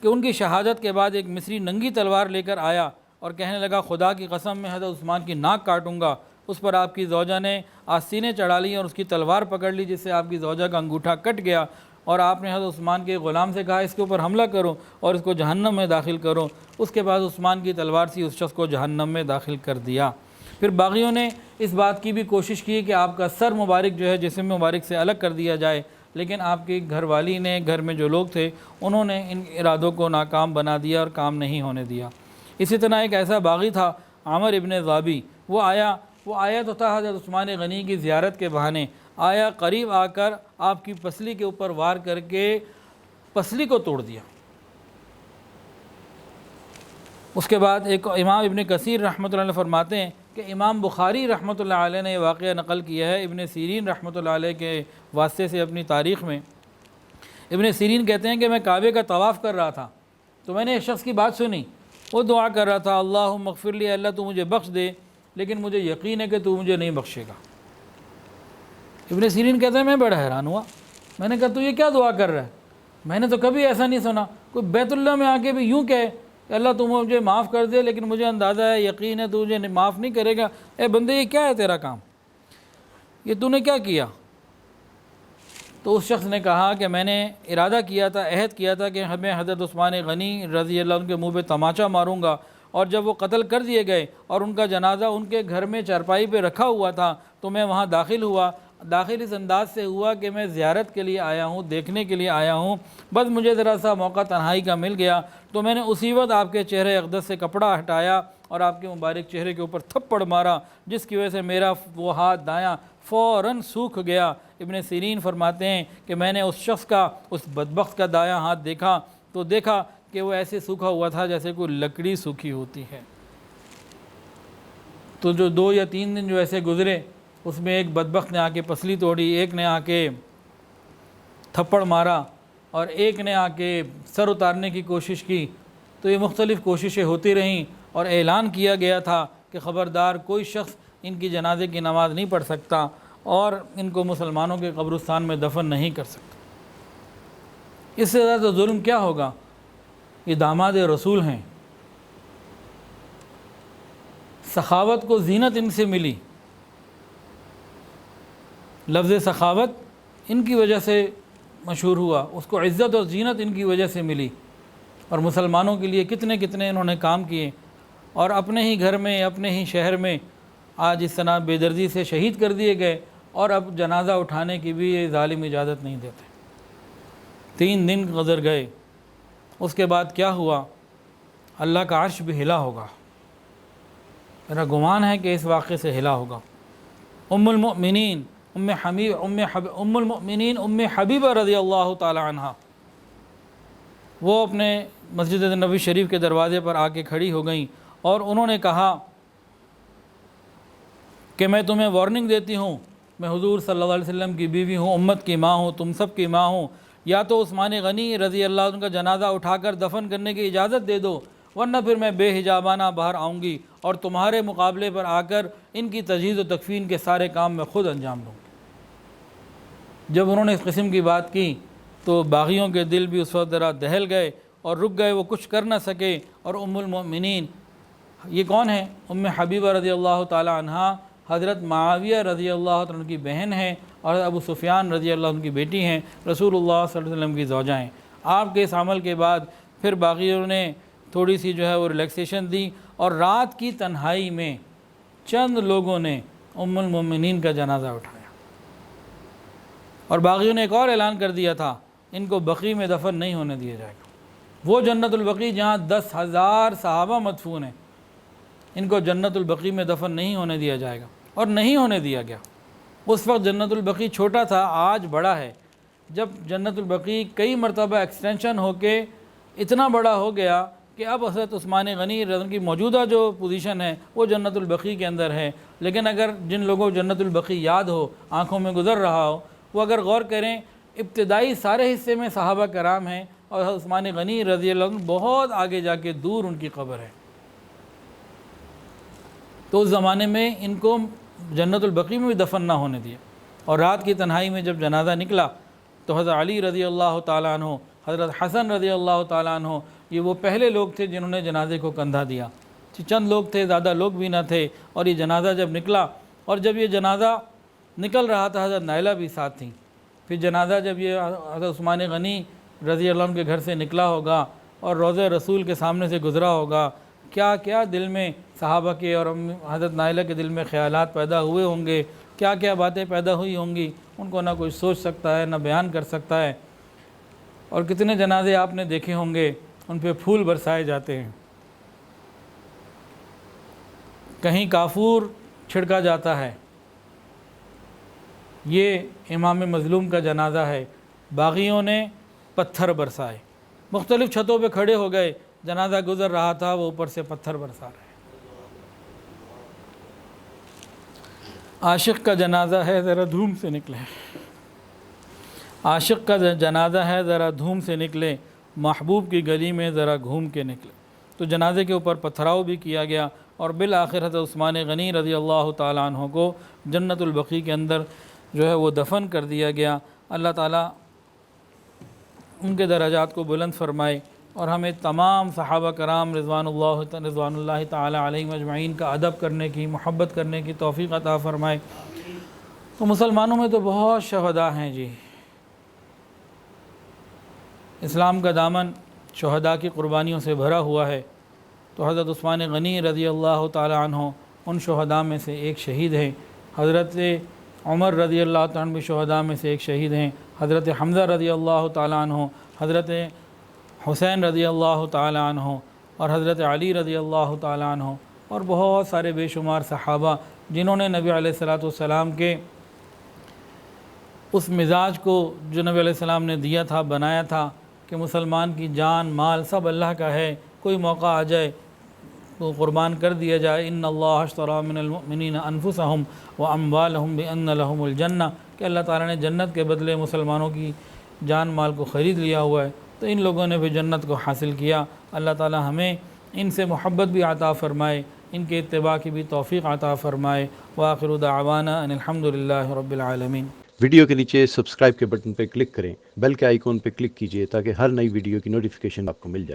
کہ ان کی شہادت کے بعد ایک مصری ننگی تلوار لے کر آیا اور کہنے لگا، خدا کی قسم میں حضرت عثمان کی ناک کاٹوں گا۔ اس پر آپ کی زوجہ نے آستینیں چڑھا لی اور اس کی تلوار پکڑ لی، جس سے آپ کی زوجہ کا انگوٹھا کٹ گیا، اور آپ نے حضرت عثمان کے غلام سے کہا، اس کے اوپر حملہ کرو اور اس کو جہنم میں داخل کرو۔ اس کے بعد عثمان کی تلوار سے اس شخص کو جہنم میں داخل کر دیا۔ پھر باغیوں نے اس بات کی بھی کوشش کی کہ آپ کا سر مبارک جو ہے جسم مبارک سے الگ کر دیا جائے، لیکن آپ کی گھر والی نے، گھر میں جو لوگ تھے، انہوں نے ان ارادوں کو ناکام بنا دیا اور کام نہیں ہونے دیا۔ اسی طرح ایک ایسا باغی تھا عامر ابن ذابی، وہ آیا تو تھا حضرت عثمان غنی کی زیارت کے بہانے، آیا، قریب آ کر آپ کی پسلی کے اوپر وار کر کے پسلی کو توڑ دیا۔ اس کے بعد ایک امام ابن کثیر رحمۃ اللہ علیہ فرماتے ہیں کہ امام بخاری رحمۃ اللہ علیہ نے یہ واقعہ نقل کیا ہے ابن سیرین رحمۃ اللہ علیہ کے واسطے سے اپنی تاریخ میں۔ ابن سیرین کہتے ہیں کہ میں کعبے کا طواف کر رہا تھا تو میں نے ایک شخص کی بات سنی، وہ دعا کر رہا تھا، اللہم اغفر لی، اللہ تو مجھے بخش دے، لیکن مجھے یقین ہے کہ تو مجھے نہیں بخشے گا۔ ابن سیرین کہتے ہیں میں بڑا حیران ہوا، میں نے کہا تو یہ کیا دعا کر رہا ہے؟ میں نے تو کبھی ایسا نہیں سنا، کوئی بیت اللہ میں آ کے بھی یوں کہے کہ اللہ تو مجھے معاف کر دے، لیکن مجھے اندازہ ہے، یقین ہے تو مجھے معاف نہیں کرے گا۔ اے بندے، یہ کیا ہے تیرا کام؟ یہ تو نے کیا کیا؟ تو اس شخص نے کہا کہ میں نے ارادہ کیا تھا، عہد کیا تھا کہ میں حضرت عثمان غنی رضی اللہ عنہ کے منہ پہ تماچا ماروں گا، اور جب وہ قتل کر دیے گئے اور ان کا جنازہ ان کے گھر میں چارپائی پہ رکھا ہوا تھا تو میں وہاں داخل ہوا۔ داخل اس انداز سے ہوا کہ میں زیارت کے لیے آیا ہوں، دیکھنے کے لیے آیا ہوں، بس مجھے ذرا سا موقع تنہائی کا مل گیا تو میں نے اسی وقت آپ کے چہرے اقدس سے کپڑا ہٹایا اور آپ کے مبارک چہرے کے اوپر تھپڑ مارا، جس کی وجہ سے میرا وہ ہاتھ دایاں فوراً سوکھ گیا۔ ابن سیرین فرماتے ہیں کہ میں نے اس شخص کا، اس بدبخت کا دایاں ہاتھ دیکھا تو دیکھا کہ وہ ایسے سوکھا ہوا تھا جیسے کوئی لکڑی سوکھی ہوتی ہے۔ تو جو 2 یا 3 دن جو ایسے گزرے، اس میں ایک بدبخت نے آ کے پسلی توڑی، ایک نے آ کے تھپڑ مارا، اور ایک نے آ کے سر اتارنے کی کوشش کی۔ تو یہ مختلف کوششیں ہوتی رہیں، اور اعلان کیا گیا تھا کہ خبردار کوئی شخص ان کی جنازے کی نماز نہیں پڑھ سکتا اور ان کو مسلمانوں کے قبرستان میں دفن نہیں کر سکتا۔ اس سے زیادہ ظلم کیا ہوگا؟ یہ داماد رسول ہیں، سخاوت کو زینت ان سے ملی، لفظ سخاوت ان کی وجہ سے مشہور ہوا، اس کو عزت اور زینت ان کی وجہ سے ملی، اور مسلمانوں کے لیے کتنے کتنے انہوں نے کام کیے، اور اپنے ہی گھر میں، اپنے ہی شہر میں آج اس طرح بے دردی سے شہید کر دیے گئے، اور اب جنازہ اٹھانے کی بھی یہ ظالم اجازت نہیں دیتے۔ 3 دن گزر گئے، اس کے بعد کیا ہوا؟ اللہ کا عرش بھی ہلا ہوگا، میرا گمان ہے کہ اس واقعے سے ہلا ہوگا۔ ام المؤمنین ام حبیبہ رضی اللہ تعالی عنہ، وہ اپنے مسجد نبوی شریف کے دروازے پر آ کے کھڑی ہو گئیں، اور انہوں نے کہا کہ میں تمہیں وارننگ دیتی ہوں، میں حضور صلی اللہ علیہ وسلم کی بیوی ہوں، امت کی ماں ہوں، تم سب کی ماں ہوں، یا تو عثمان غنی رضی اللہ عنہ کا جنازہ اٹھا کر دفن کرنے کی اجازت دے دو، ورنہ پھر میں بے حجابانہ باہر آؤں گی اور تمہارے مقابلے پر آ کر ان کی تجہیز و تکفین کے سارے کام میں خود انجام دوں گی۔ جب انہوں نے اس قسم کی بات کی تو باغیوں کے دل بھی اس وقت ذرا دہل گئے اور رک گئے، وہ کچھ کر نہ سکے۔ اور ام المؤمنین یہ کون ہے؟ ام حبیبہ رضی اللہ تعالی عنہ حضرت معاویہ رضی اللہ عنہ کی بہن ہیں، اور ابو سفیان رضی اللہ عنہ کی بیٹی ہیں، رسول اللہ صلی اللہ علیہ وسلم کی زوجہ ہیں۔ آپ کے اس عمل کے بعد پھر باغیوں نے تھوڑی سی جو ہے وہ ریلیکسیشن دی، اور رات کی تنہائی میں چند لوگوں نے ام المؤمنین کا جنازہ اٹھایا۔ اور باغیوں نے ایک اور اعلان کر دیا تھا، ان کو بقیع میں دفن نہیں ہونے دیا جائے گا۔ وہ جنت البقیع جہاں 10,000 صحابہ مدفون ہیں، ان کو جنت البقیع میں دفن نہیں ہونے دیا جائے گا، اور نہیں ہونے دیا گیا۔ اس وقت جنت البقیع چھوٹا تھا، آج بڑا ہے۔ جب جنت البقیع کئی مرتبہ ایکسٹینشن ہو کے اتنا بڑا ہو گیا کہ اب حضرت عثمان غنی رضی اللہ عنہ کی موجودہ جو پوزیشن ہے وہ جنت البقیع کے اندر ہے۔ لیکن اگر جن لوگوں کو جنت البقیع یاد ہو، آنکھوں میں گزر رہا ہو، وہ اگر غور کریں، ابتدائی سارے حصے میں صحابہ کرام ہیں، اور حضرت عثمان غنی رضی اللہ عنہ بہت آگے جا کے دور ان کی قبر ہے۔ تو اس زمانے میں ان کو جنت البقیع میں بھی دفن نہ ہونے دیا۔ اور رات کی تنہائی میں جب جنازہ نکلا تو حضرت علی رضی اللہ تعالیٰ عنہ، حضرت حسن رضی اللہ تعالیٰ عنہ، یہ وہ پہلے لوگ تھے جنہوں نے جنازے کو کندھا دیا۔ چند لوگ تھے، زیادہ لوگ بھی نہ تھے، اور یہ جنازہ جب نکلا، اور جب یہ جنازہ نکل رہا تھا حضرت نائلہ بھی ساتھ تھیں۔ پھر جنازہ جب یہ حضرت عثمان غنی رضی اللہ عنہ کے گھر سے نکلا ہوگا اور روضہ رسول کے سامنے سے گزرا ہوگا، کیا کیا دل میں صحابہ کے اور حضرت نائلہ کے دل میں خیالات پیدا ہوئے ہوں گے، کیا کیا باتیں پیدا ہوئی ہوں گی، ان کو نہ کوئی سوچ سکتا ہے نہ بیان کر سکتا ہے۔ اور کتنے جنازے آپ نے دیکھے ہوں گے، ان پہ پھول برسائے جاتے ہیں، کہیں کافور چھڑکا جاتا ہے۔ یہ امام مظلوم کا جنازہ ہے، باغیوں نے پتھر برسائے، مختلف چھتوں پہ کھڑے ہو گئے، جنازہ گزر رہا تھا، وہ اوپر سے پتھر برسا رہے۔ عاشق کا جنازہ ہے، ذرا دھوم سے نکلے، عاشق کا جنازہ ہے، ذرا دھوم سے نکلے، محبوب کی گلی میں ذرا گھوم کے نکلے۔ تو جنازے کے اوپر پتھراؤ بھی کیا گیا، اور بالآخر حضرت عثمان غنی رضی اللہ تعالیٰ عنہ کو جنت البقیع کے اندر جو ہے وہ دفن کر دیا گیا۔ اللہ تعالیٰ ان کے درجات کو بلند فرمائے، اور ہمیں تمام صحابہ کرام رضوان اللہ تعالیٰ علیہم اجمعین کا ادب کرنے کی، محبت کرنے کی توفیق عطا فرمائے۔ تو مسلمانوں میں تو بہت شہداء ہیں جی، اسلام کا دامن شہداء کی قربانیوں سے بھرا ہوا ہے۔ تو حضرت عثمان غنی رضی اللہ تعالیٰ عنہ ان شہداء میں سے ایک شہید ہیں۔ حضرت عمر رضی اللہ تعالیٰ عنہ بھی شہداء میں سے ایک شہید ہیں۔ حضرت حمزہ رضی اللہ تعالیٰ عنہ، حضرت حسین رضی اللہ تعالیٰ عنہ، اور حضرت علی رضی اللہ تعالیٰ عنہ، اور بہت سارے بے شمار صحابہ جنہوں نے نبی علیہ السلام کے اس مزاج کو جو نبی علیہ السلام نے دیا تھا، بنایا تھا کہ مسلمان کی جان مال سب اللہ کا ہے، کوئی موقع آ جائے تو قربان کر دیا جائے۔ ان اللہ اشتری من المؤمنین انفسہم واموالہم بان لہم الجنہ، کہ اللہ تعالیٰ نے جنت کے بدلے مسلمانوں کی جان مال کو خرید لیا ہوا ہے، تو ان لوگوں نے بھی جنت کو حاصل کیا۔ اللہ تعالیٰ ہمیں ان سے محبت بھی عطا فرمائے، ان کے اتباع کی بھی توفیق عطا فرمائے۔ وآخر دعوانا ان الحمدللہ رب العالمین۔ ویڈیو کے نیچے سبسکرائب کے بٹن پہ کلک کریں، بیل کے آئیکن پہ کلک کیجئے تاکہ ہر نئی ویڈیو کی نوٹیفیکیشن آپ کو مل جائے۔